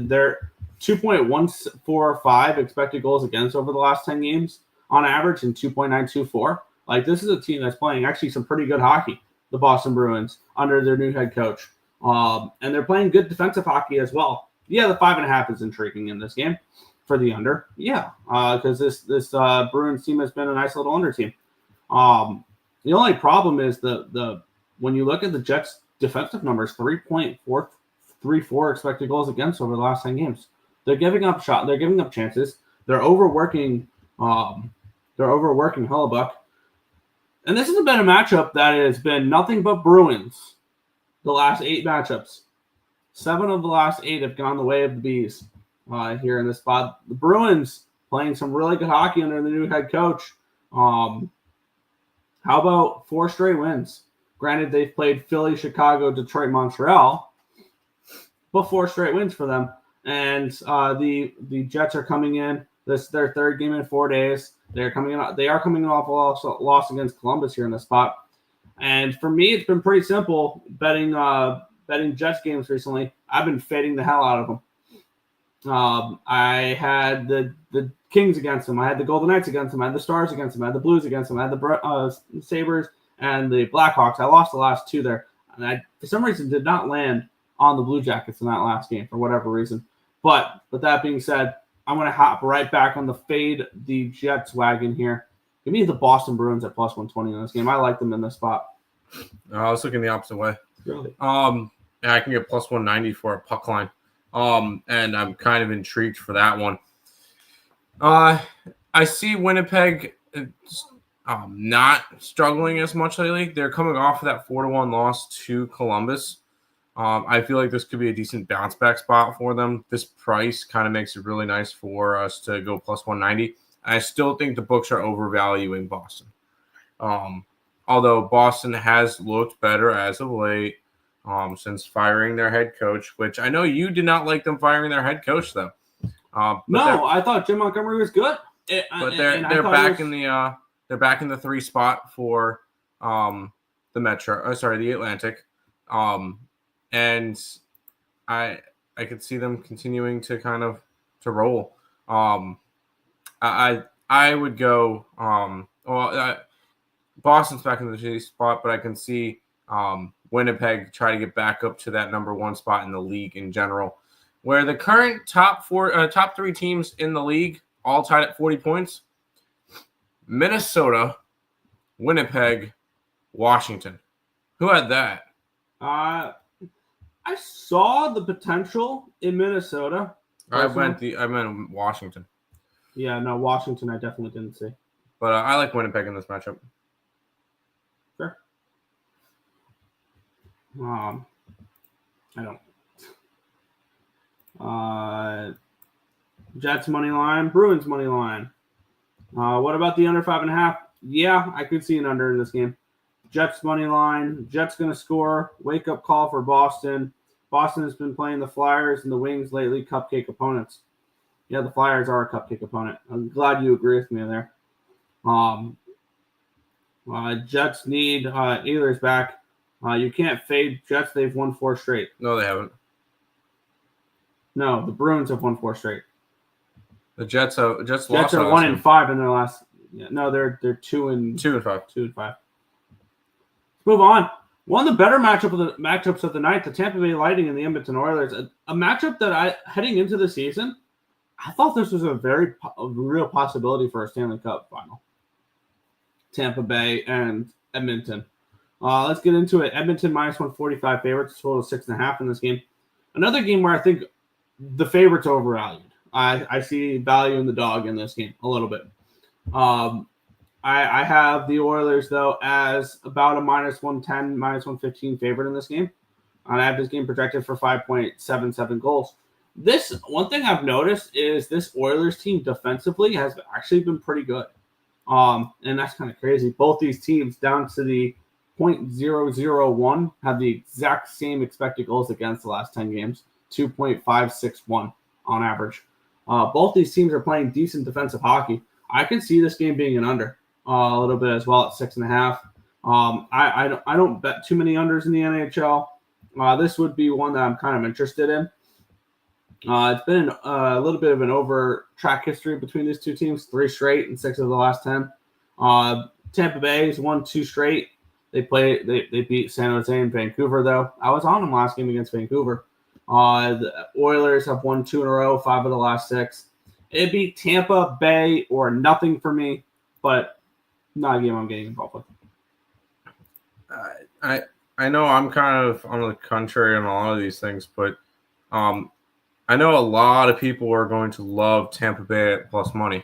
they're 2.145 expected goals against over the last 10 games on average and 2.924. Like this is a team that's playing actually some pretty good hockey, the Boston Bruins, under their new head coach. And they're playing good defensive hockey as well. Yeah, the 5.5 is intriguing in this game for the under. Yeah, because this Bruins team has been a nice little under team. The only problem is the when you look at the Jets' defensive numbers, 3.434 expected goals against over the last 10 games. They're giving up shots. They're giving up chances. They're overworking. Hellebuck. And this has been a matchup that has been nothing but Bruins. The last 8 matchups, 7 of the last 8 have gone the way of the Bees. Here in this spot, the Bruins playing some really good hockey under the new head coach. How about 4 straight wins? Granted, they've played Philly, Chicago, Detroit, Montreal, but 4 straight wins for them. And the Jets are coming in. This is their 3rd game in 4 days. They are coming off a loss against Columbus here in the spot. And for me, it's been pretty simple betting Jets games recently. I've been fading the hell out of them. I had the Kings against them. I had the Golden Knights against them. I had the Stars against them. I had the Blues against them. I had the Sabres and the Blackhawks. I lost the last 2 there. And I, for some reason, did not land on the Blue Jackets in that last game for whatever reason. But with that being said, I'm going to hop right back on the fade the Jets wagon here. Give me the Boston Bruins at plus 120 in this game. I like them in this spot. I was looking the opposite way. Really? Yeah, I can get plus 190 for a puck line. And I'm kind of intrigued for that one. I see Winnipeg not struggling as much lately. They're coming off of that 4-1 loss to Columbus. I feel like this could be a decent bounce back spot for them. This price kind of makes it really nice for us to go plus 190. I still think the books are overvaluing Boston. Although Boston has looked better as of late since firing their head coach, which I know you did not like them firing their head coach, though. No, I thought Jim Montgomery was good. But they're back in the 3 spot for the Atlantic. And I could see them continuing to kind of to roll. I would go Boston's back in the 3 spot, but I can see Winnipeg try to get back up to that number 1 spot in the league in general, where the current top 3 teams in the league all tied at 40 points. Minnesota, Winnipeg, Washington. Who had that? I saw the potential in Minnesota. I meant Washington. Yeah, no, Washington I definitely didn't see. But I like Winnipeg in this matchup. Sure. I don't. Jets money line, Bruins money line. What about the under 5.5? Yeah, I could see an under in this game. Jets money line. Jets going to score. Wake up call for Boston. Boston has been playing the Flyers and the Wings lately, cupcake opponents. Yeah, the Flyers are a cupcake opponent. I'm glad you agree with me there. Jets need Ehlers back. You can't fade Jets. They've won 4 straight. No, they haven't. No, the Bruins have won 4 straight. The Jets are 1-5 in their last. Yeah, no, they're 2-5. 2-5. 2-5. Let's move on. One of the better matchups of the night, the Tampa Bay Lightning and the Edmonton Oilers. A matchup that heading into the season, I thought this was a real possibility for a Stanley Cup final. Tampa Bay and Edmonton. Let's get into it. Edmonton minus 145 favorites, total 6.5 in this game. Another game where I think the favorites are overvalued. I see value in the dog in this game a little bit. I have the Oilers, though, as about a minus 110, minus 115 favorite in this game. And I have this game projected for 5.77 goals. This one thing I've noticed is this Oilers team defensively has actually been pretty good. And that's kind of crazy. Both these teams down to the 0.001 have the exact same expected goals against the last 10 games, 2.561 on average. Both these teams are playing decent defensive hockey. I can see this game being an under a little bit as well at 6.5. I don't bet too many unders in the NHL. This would be one that I'm kind of interested in. It's been a little bit of an over track history between these two teams, 3 straight and 6 of the last 10. Tampa Bay has won 2 straight. They beat San Jose and Vancouver, though. I was on them last game against Vancouver. The Oilers have won 2 in a row, 5 of the last 6. It'd be Tampa Bay or nothing for me, but not a game I'm getting involved with. I know I'm kind of on the contrary on a lot of these things, but I know a lot of people are going to love Tampa Bay at plus money.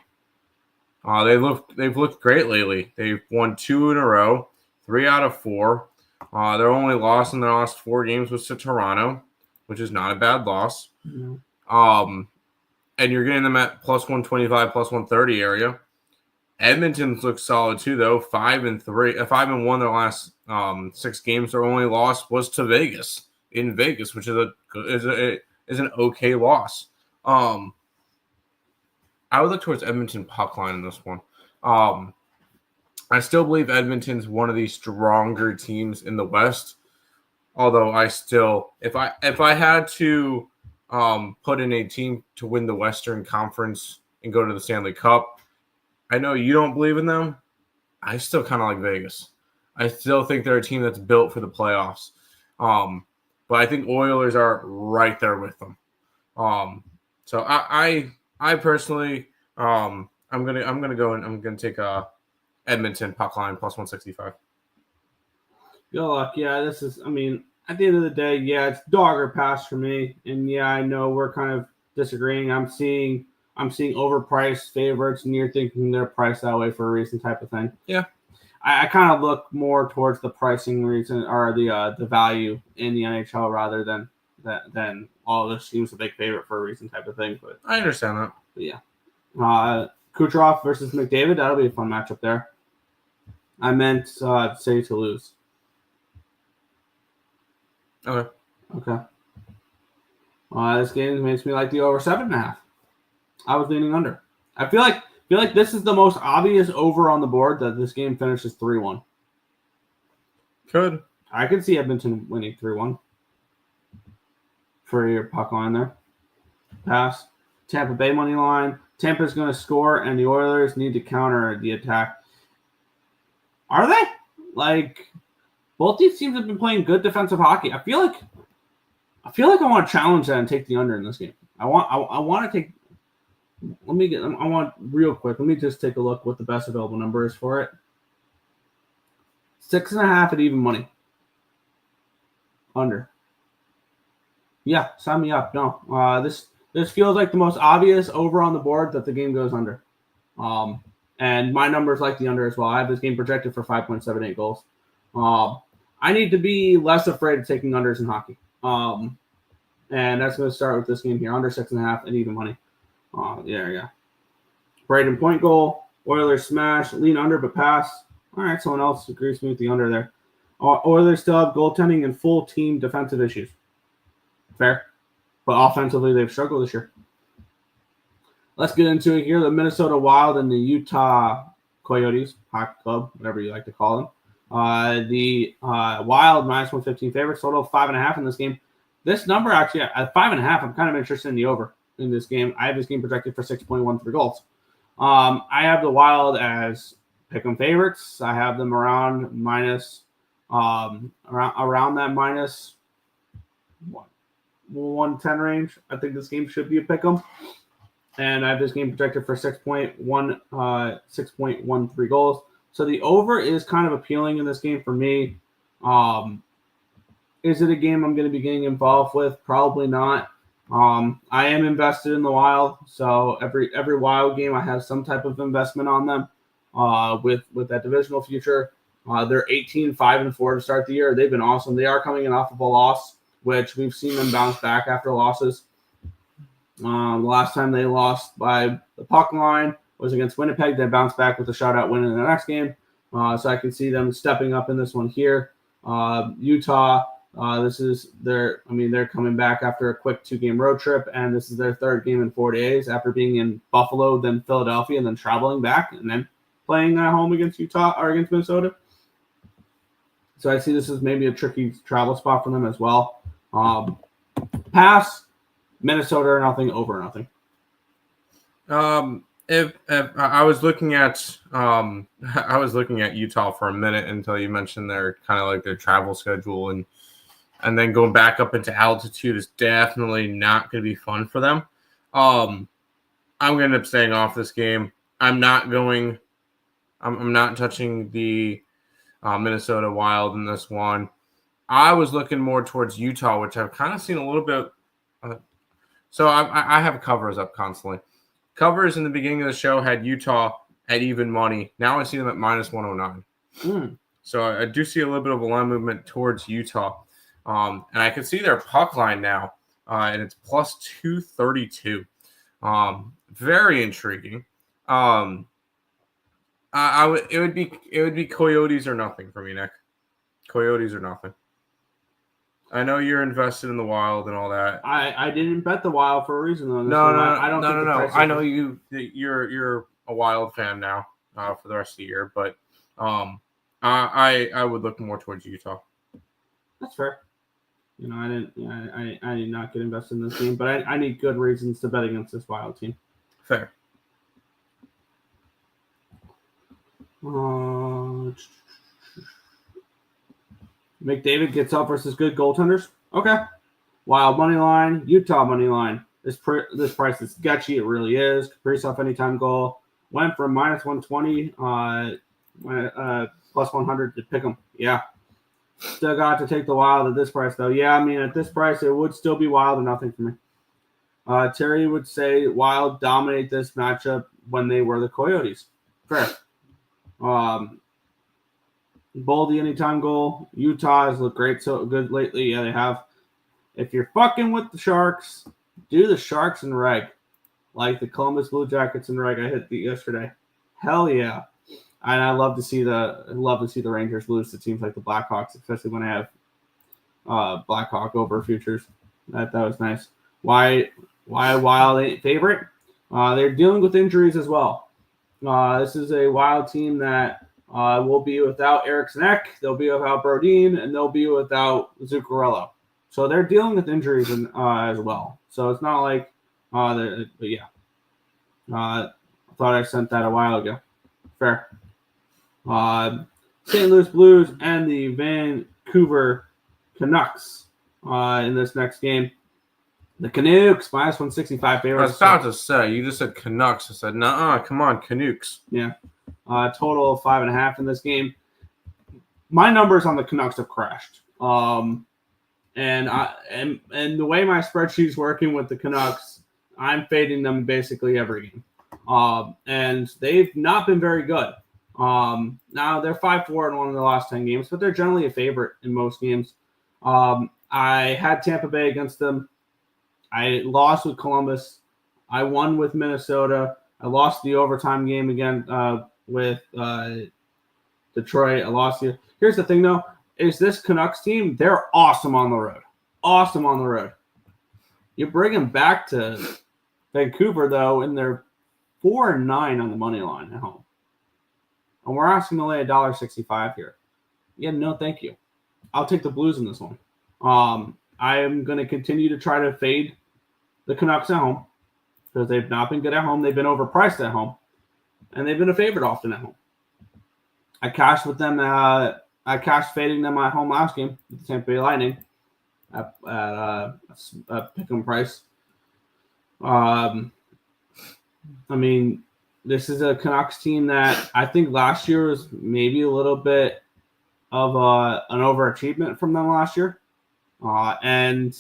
They've looked great lately. They've won 2 in a row, 3 out of 4. Their only loss in their last 4 games was to Toronto, which is not a bad loss. Mm-hmm. And you're getting them at plus 125, plus 130 area. Edmonton's looks solid too, though. 5-1 their last 6 games. Their only loss was to Vegas, in Vegas, which is an okay loss. I would look towards Edmonton puck line in this one. I still believe Edmonton's one of the stronger teams in the West. Although if I had to put in a team to win the Western Conference and go to the Stanley Cup, I know you don't believe in them. I still kind of like Vegas. I still think they're a team that's built for the playoffs. But I think Oilers are right there with them. So I personally, I'm gonna take a Edmonton puck line plus 165. Good luck. Yeah, this is. I mean, at the end of the day, yeah, it's dog or pass for me. And yeah, I know we're kind of disagreeing. I'm seeing overpriced favorites, and you're thinking they're priced that way for a reason, type of thing. Yeah. I kind of look more towards the pricing reason or the value in the NHL rather than all this seems a big favorite for a reason type of thing. But I understand that. But yeah. Kucherov versus McDavid, that'll be a fun matchup there. I meant say to lose. Okay. This game makes me like the over 7.5. I was leaning under. I feel like this is the most obvious over on the board that this game finishes 3-1. Could. I could see Edmonton winning 3-1 for your puck line there. Pass. Tampa Bay money line. Tampa's going to score, and the Oilers need to counter the attack. Are they? Like, both these teams have been playing good defensive hockey. I feel like I want to challenge that and take the under in this game. I want to take. I want real quick. Let me just take a look what the best available number is for it. 6.5 at even money. Under. Yeah, sign me up. No, this feels like the most obvious over on the board that the game goes under. And my numbers like the under as well. I have this game projected for 5.78 goals. I need to be less afraid of taking unders in hockey. And that's going to start with this game here, under 6.5 and even money. Yeah. Braden point goal. Oilers smash. Lean under but pass. All right, someone else agrees with me with the under there. Oilers still have goaltending and full team defensive issues. Fair. But offensively, they've struggled this year. Let's get into it here. The Minnesota Wild and the Utah Coyotes, hockey club, whatever you like to call them. The Wild minus 115 favorites, total of 5.5 in this game. This number actually at 5.5, I'm kind of interested in the over in this game. I have this game projected for 6.13 goals. I have the Wild as pick'em favorites. I have them around minus around that minus 110 range. I think this game should be a pick'em. And I have this game projected for 6.13 goals. So the over is kind of appealing in this game for me. Is it a game I'm going to be getting involved with? Probably not. I am invested in the Wild, so every Wild game I have some type of investment on them. With that divisional future, they're 18-5-4 to start the year. They've been awesome. They are coming in off of a loss, which we've seen them bounce back after losses. The last time they lost by the puck line was against Winnipeg. They bounced back with a shutout win in the next game. So I can see them stepping up in this one here. Utah, they're coming back after a quick 2-game road trip, and this is their third game in 4 days after being in Buffalo, then Philadelphia, and then traveling back, and then playing at home against Utah or against Minnesota. So I see this as maybe a tricky travel spot for them as well. Pass. Minnesota or nothing, over or nothing. If I was looking at Utah for a minute until you mentioned their kind of like their travel schedule and then going back up into altitude is definitely not going to be fun for them. I'm going to end up staying off this game. I'm not touching the Minnesota Wild in this one. I was looking more towards Utah, which I've kind of seen a little bit. So I have covers up constantly. Covers in the beginning of the show had Utah at even money. Now I see them at minus 109. So I do see a little bit of a line movement towards Utah. And I can see their puck line now, and it's plus 232. Very intriguing. It would be Coyotes or nothing for me, Nick. Coyotes or nothing. I know you're invested in the Wild and all that. I didn't bet the Wild for a reason though. No. I know you're a Wild fan now for the rest of the year, but I would look more towards Utah. That's fair. I did not get invested in this game, but I need good reasons to bet against this Wild team. Fair. McDavid gets up versus good goaltenders. Okay. Wild money line, Utah money line. This price is sketchy. It really is. Kaprizov anytime goal. Went from minus 120, plus 100 to pick them. Yeah. Still got to take the Wild at this price, though. Yeah, I mean, at this price, it would still be Wild or nothing for me. Terry would say Wild dominate this matchup when they were the Coyotes. Fair. Boldy anytime goal. Utah has looked great, so good lately. Yeah, they have. If you're fucking with the Sharks, do the Sharks in reg, like the Columbus Blue Jackets in reg. I hit yesterday. Hell yeah, and I love to see the Rangers lose to teams like the Blackhawks, especially when I have Blackhawk over futures. That was nice. Why Wild ain't favorite? They're dealing with injuries as well. This is a Wild team that. Will be without Eriksson Ek, they'll be without Brodin, and they'll be without Zuccarello. So they're dealing with injuries as well. So it's not like, but yeah. I thought I sent that a while ago. Fair. St. Louis Blues and the Vancouver Canucks in this next game. The Canucks, minus 165 favorites. I was about to say, you just said Canucks. I said, nah, come on, Canucks. Yeah. Total of 5.5 in this game. My numbers on the Canucks have crashed. And the way my spreadsheet's working with the Canucks, I'm fading them basically every game. And they've not been very good. Now they're 5-4 in one of the last 10 games, but they're generally a favorite in most games. I had Tampa Bay against them. I lost with Columbus. I won with Minnesota. I lost the overtime game again with Detroit. I lost the. Here's the thing, though, is this Canucks team, they're awesome on the road. Awesome on the road. You bring them back to Vancouver, though, and they're 4-9 on the money line at home. And we're asking to lay $1.65 here. Yeah, no, thank you. I'll take the Blues in this one. I am going to continue to try to fade the Canucks at home because they've not been good at home. They've been overpriced at home, and they've been a favorite often at home. I cashed with them. I cashed fading them at home last game with the Tampa Bay Lightning at pick-em price. I mean, this is a Canucks team that I think last year was maybe a little bit of an overachievement from them last year. And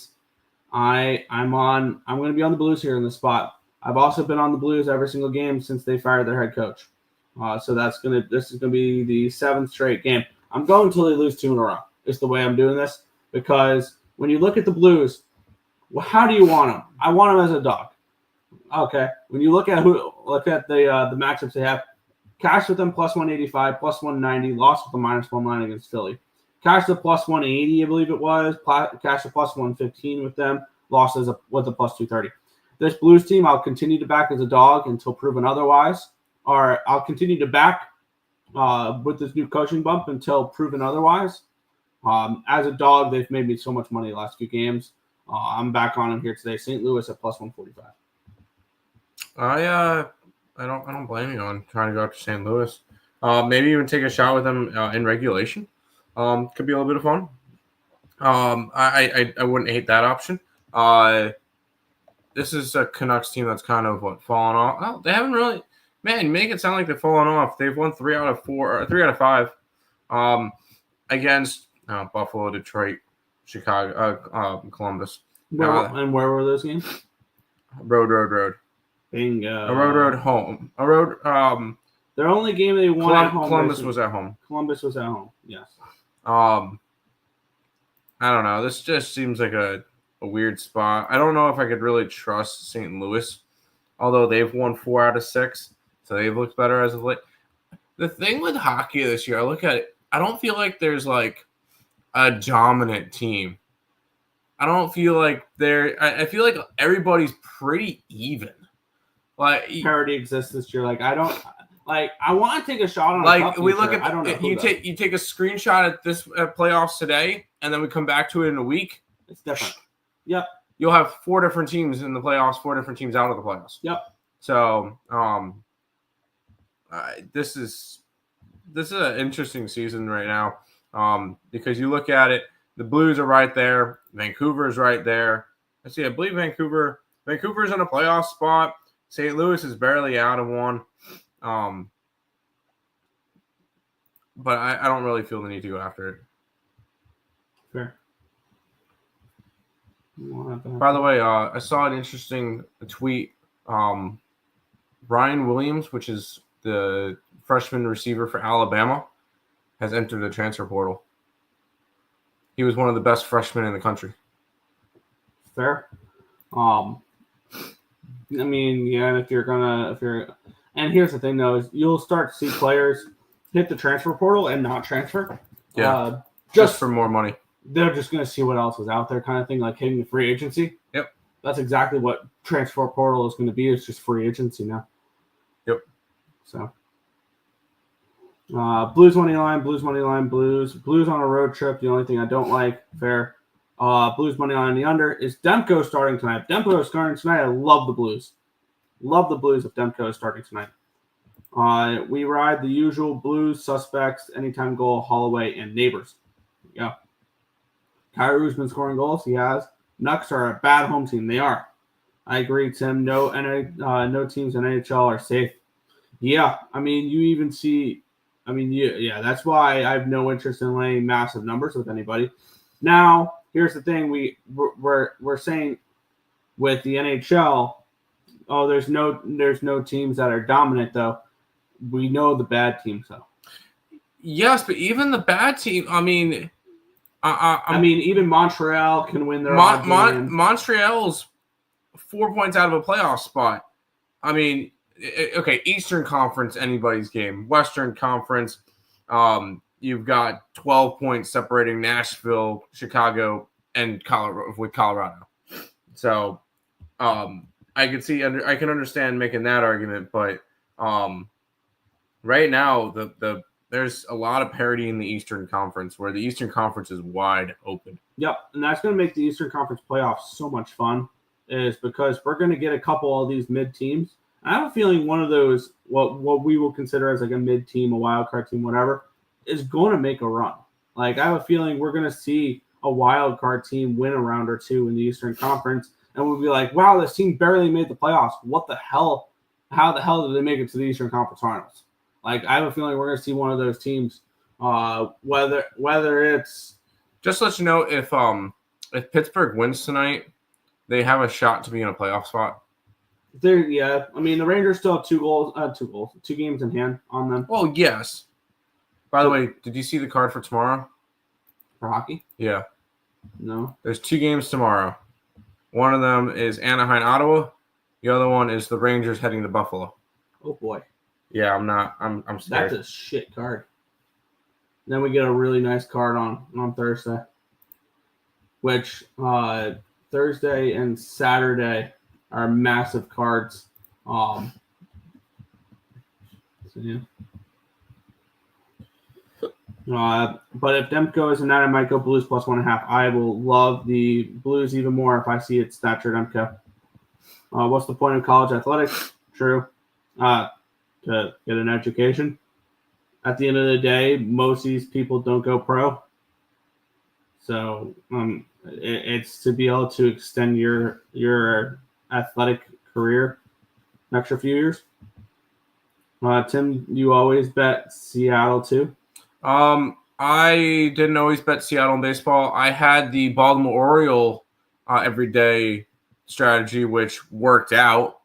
I'm going to be on the Blues here in this spot. I've also been on the Blues every single game since they fired their head coach. So this is going to be the 7th straight game. I'm going until they lose 2 in a row. Is the way I'm doing this, because when you look at the Blues, well, how do you want them? I want them as a dog. Okay. When you look at the matchups they have, cash with them plus 185, plus 190, lost with the -1 against Philly. Cash the plus 180, I believe it was. Cash the plus 115 with them. Lost with a plus 230. This Blues team, I'll continue to back as a dog until proven otherwise. Or I'll continue to back with this new coaching bump until proven otherwise. As a dog, they've made me so much money the last few games. I'm back on them here today. St. Louis at plus 145. I don't blame you on trying to go after St. Louis. Maybe even take a shot with them in regulation. Could be a little bit of fun. I wouldn't hate that option. This is a Canucks team that's kind of fallen off. Oh, they haven't really. Man, you make it sound like they've fallen off. They've won 3 out of 4 or 3 out of 5 against Buffalo, Detroit, Chicago, Columbus. And where were those games? Road. Bingo. A road home. A road. Their only game they won at home. Columbus was at home. Columbus was at home. Yes. I don't know. This just seems like a weird spot. I don't know if I could really trust St. Louis, although they've won 4 out of 6, so they've looked better as of late. The thing with hockey this year, I look at it, I don't feel like there's like a dominant team. I don't feel like I feel like everybody's pretty even. Like parity exists this year. Like I want to take a shot on. Like we look at, I don't know. You take a screenshot at this playoffs today, and then we come back to it in a week. It's different. Yep. You'll have 4 different teams in the playoffs, 4 different teams out of the playoffs. Yep. So, this is an interesting season right now. Because you look at it, the Blues are right there, Vancouver's right there. I believe Vancouver's in a playoff spot. St. Louis is barely out of one. But I don't really feel the need to go after it. Fair. By the way, I saw an interesting tweet. Brian Williams, which is the freshman receiver for Alabama, has entered the transfer portal. He was one of the best freshmen in the country. Fair. I mean, yeah, and here's the thing though, is you'll start to see players hit the transfer portal and not transfer. Yeah. Just for more money. They're just going to see what else is out there kind of thing, like hitting the free agency. Yep. That's exactly what transfer portal is going to be. It's just free agency now. Yep. So, Blues money line, Blues on a road trip. The only thing I don't like, fair. Blues money line the under is Demko starting tonight. Demko is starting tonight. I love the Blues. Love the Blues if Demko is starting tonight. We ride the usual Blues suspects, anytime goal, Holloway, and Neighbors. Yeah. Kyrou's been scoring goals. He has. Nucks are a bad home team. They are. I agree, Tim. No teams in NHL are safe. Yeah. I mean, you even see. I mean, yeah. That's why I have no interest in laying massive numbers with anybody. Now, here's the thing. We're saying with the NHL, there's no teams that are dominant though. we know the bad teams, though. Yes, but even the bad team, I mean, even Montreal can win their odds game. Montreal's 4 points out of a playoff spot. I mean, okay, Eastern Conference, anybody's game. Western Conference, you've got 12 points separating Nashville, Chicago, and Colorado. So, I can understand making that argument, but right now there's a lot of parity in the Eastern Conference, where the Eastern Conference is wide open. Yep, and that's going to make the Eastern Conference playoffs so much fun, is because we're going to get a couple of these mid teams. I have a feeling one of those, what we will consider as like a mid team, a wild card team, whatever, is going to make a run. Like, I have a feeling we're going to see a wild card team win a round or two in the Eastern Conference, and we'll be like, wow, this team barely made the playoffs. What the hell? How the hell did they make it to the Eastern Conference Finals? Like, I have a feeling we're going to see one of those teams, whether it's... Just to let you know, if Pittsburgh wins tonight, they have a shot to be in a playoff spot. Yeah, I mean, the Rangers still have two games in hand on them. Well, yes. By the way, did you see the card for tomorrow? For hockey? Yeah. No. There's 2 games tomorrow. One of them is Anaheim, Ottawa. The other one is the Rangers heading to Buffalo. Oh, boy. Yeah, I'm scared. That's a shit card. Then we get a really nice card on Thursday, which Thursday and Saturday are massive cards. So yeah. But if Demko is in that, I might go Blues plus 1.5. I will love the Blues even more if I see it's Thatcher Demko. What's the point of college athletics? True. To get an education. At the end of the day, most of these people don't go pro. So it's to be able to extend your athletic career an extra few years. Tim, you always bet Seattle too? I didn't always bet Seattle in baseball. I had the Baltimore Oriole everyday strategy, which worked out.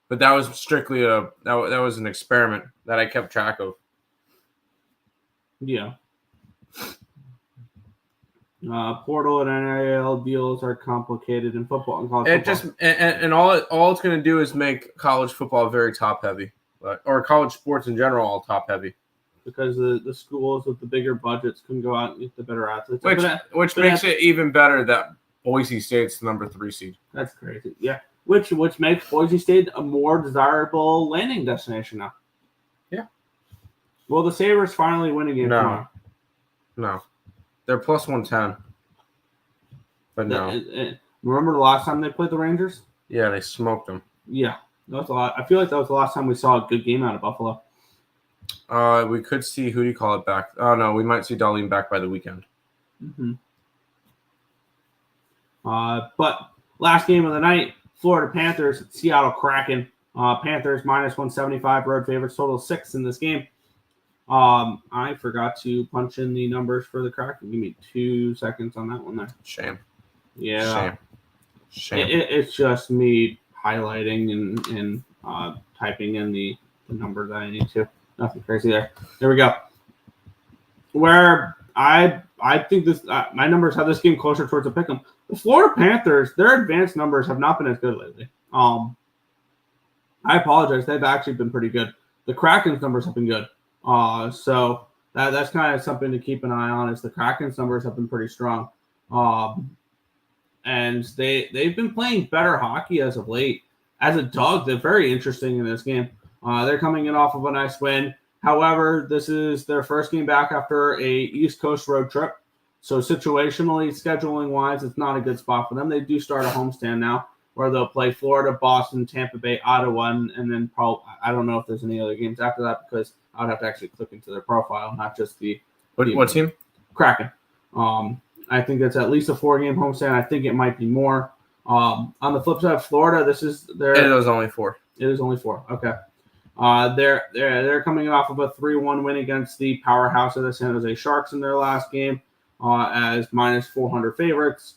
But that was strictly that was an experiment that I kept track of. Yeah. Portal and NIL deals are complicated in football and college football. And all it's going to do is make college football very top heavy, or college sports in general all top heavy. Because the schools with the bigger budgets can go out and get the better athletes. Which makes it even better that Boise State's the number 3 seed. That's crazy. Yeah. Which makes Boise State a more desirable landing destination now. Yeah. Will the Sabres finally win a game tomorrow? No. They're plus 110. But no. Remember the last time they played the Rangers? Yeah, they smoked them. Yeah. That was a lot. I feel like that was the last time we saw a good game out of Buffalo. We could see, who do you call it back? Oh, no, we might see Darlene back by the weekend. Mm-hmm. But last game of the night, Florida Panthers, Seattle Kraken. Panthers minus 175, road favorites, total 6 in this game. I forgot to punch in the numbers for the Kraken. Give me 2 seconds on that one there. Shame. Yeah. Shame. It's just me highlighting and typing in the number that I need to. Nothing crazy there. There we go. Where I think this my numbers have this game closer towards a pick'em. The Florida Panthers, their advanced numbers have not been as good lately. I apologize. They've actually been pretty good. The Kraken's numbers have been good. So that's kind of something to keep an eye on, is the Kraken's numbers have been pretty strong. And they've been playing better hockey as of late. As a dog, they're very interesting in this game. They're coming in off of a nice win. However, this is their first game back after a East Coast road trip. So situationally, scheduling-wise, it's not a good spot for them. They do start a homestand now, where they'll play Florida, Boston, Tampa Bay, Ottawa, and then probably, I don't know if there's any other games after that, because I would have to actually click into their profile, not just the what team? Kraken. I think that's at least a 4-game homestand. I think it might be more. On the flip side, Florida, this is their. It was only 4. It is only 4. Okay. They're coming off of a 3-1 win against the powerhouse of the San Jose Sharks in their last game, as minus 400 favorites.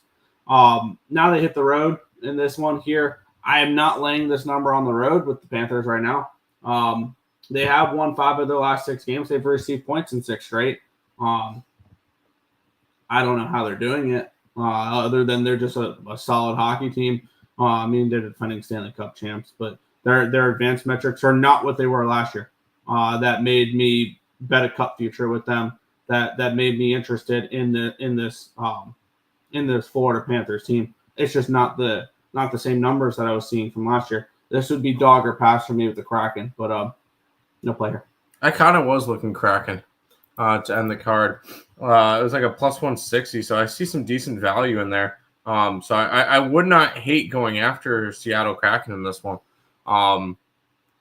Now they hit the road in this one here. I am not laying this number on the road with the Panthers right now. They have won 5 of their last 6 games. They've received points in 6 straight. I don't know how they're doing it, other than they're just a solid hockey team. I mean, they're defending Stanley Cup champs, but their advanced metrics are not what they were last year. That made me bet a cup future with them. That made me interested in this Florida Panthers team. It's just not the same numbers that I was seeing from last year. This would be dog or pass for me with the Kraken, but no player. I kind of was looking Kraken to end the card. It was like a plus 160, so I see some decent value in there. So I would not hate going after Seattle Kraken in this one.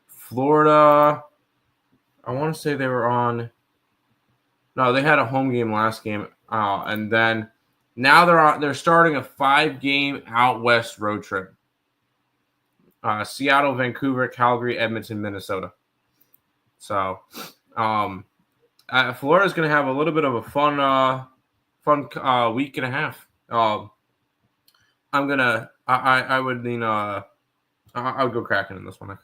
Florida, I want to say they were on. No, they had a home game last game, and then now they're starting a 5-game out west road trip. Seattle, Vancouver, Calgary, Edmonton, Minnesota. So, Florida's going to have a little bit of a fun week and a half. I would go Kraken in this one.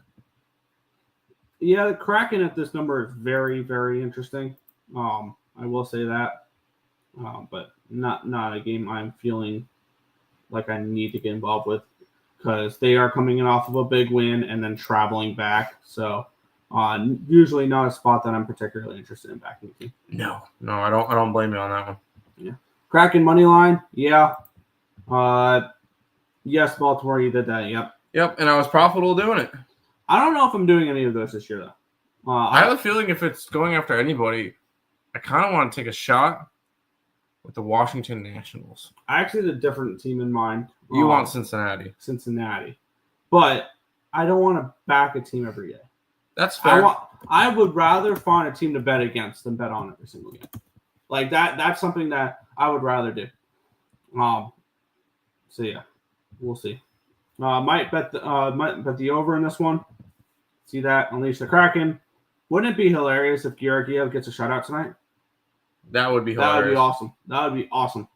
Yeah, the Kraken at this number is very, very interesting. I will say that, but not a game I'm feeling like I need to get involved with, because they are coming in off of a big win and then traveling back. So usually not a spot that I'm particularly interested in backing the team. No, I don't blame you on that one. Yeah, Kraken money line. Yeah, yes, Baltimore, you did that. Yep, and I was profitable doing it. I don't know if I'm doing any of those this year though. I have a feeling if it's going after anybody, I kind of want to take a shot with the Washington Nationals. I actually had a different team in mind. You want Cincinnati. But I don't want to back a team every day. That's fair. I would rather find a team to bet against than bet on every single game. Like that's something that I would rather do. So yeah, we'll see. Might bet the over in this one. See that? Unleash the Kraken. Wouldn't it be hilarious if Georgiev gets a shutout tonight? That would be hilarious. That would be awesome.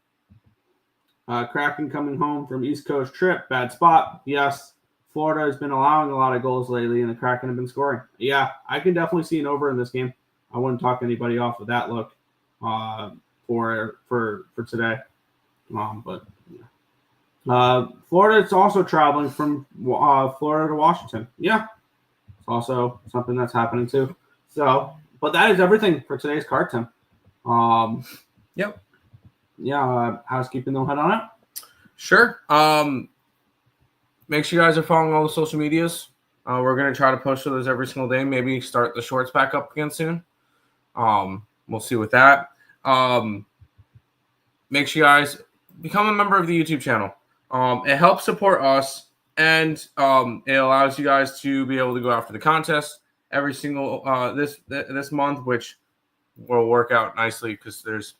Kraken coming home from East Coast trip. Bad spot. Yes. Florida has been allowing a lot of goals lately, and the Kraken have been scoring. Yeah, I can definitely see an over in this game. I wouldn't talk anybody off of that look for today. But yeah. Florida is also traveling from Florida to Washington. Yeah. It's also something that's happening too. So, but that is everything for today's card, Tim. Yep. Yeah, housekeeping, they'll head on out. Sure. Make sure you guys are following all the social medias. We're going to try to post those every single day. Maybe start the shorts back up again soon. We'll see with that. Make sure you guys become a member of the YouTube channel. It helps support us, and it allows you guys to be able to go after the contest every single this month, which will work out nicely because there's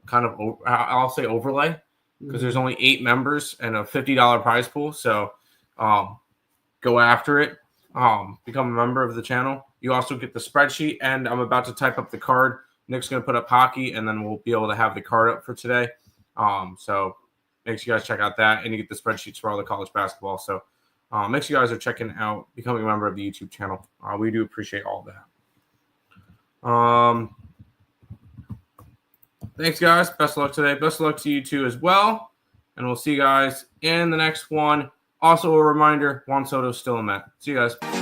kind of, I'll say, overlay, because there's only 8 members and a $50 prize pool. So go after it. Become a member of the channel. You also get the spreadsheet, and I'm about to type up the card. Nick's going to put up hockey, and then we'll be able to have the card up for today. So make sure you guys check out that, and you get the spreadsheets for all the college basketball. So make sure you guys are checking out, becoming a member of the YouTube channel. We do appreciate all that. Thanks, guys. Best of luck today. Best of luck to you too as well. And we'll see you guys in the next one. Also, a reminder, Juan Soto's still in Met. See you guys.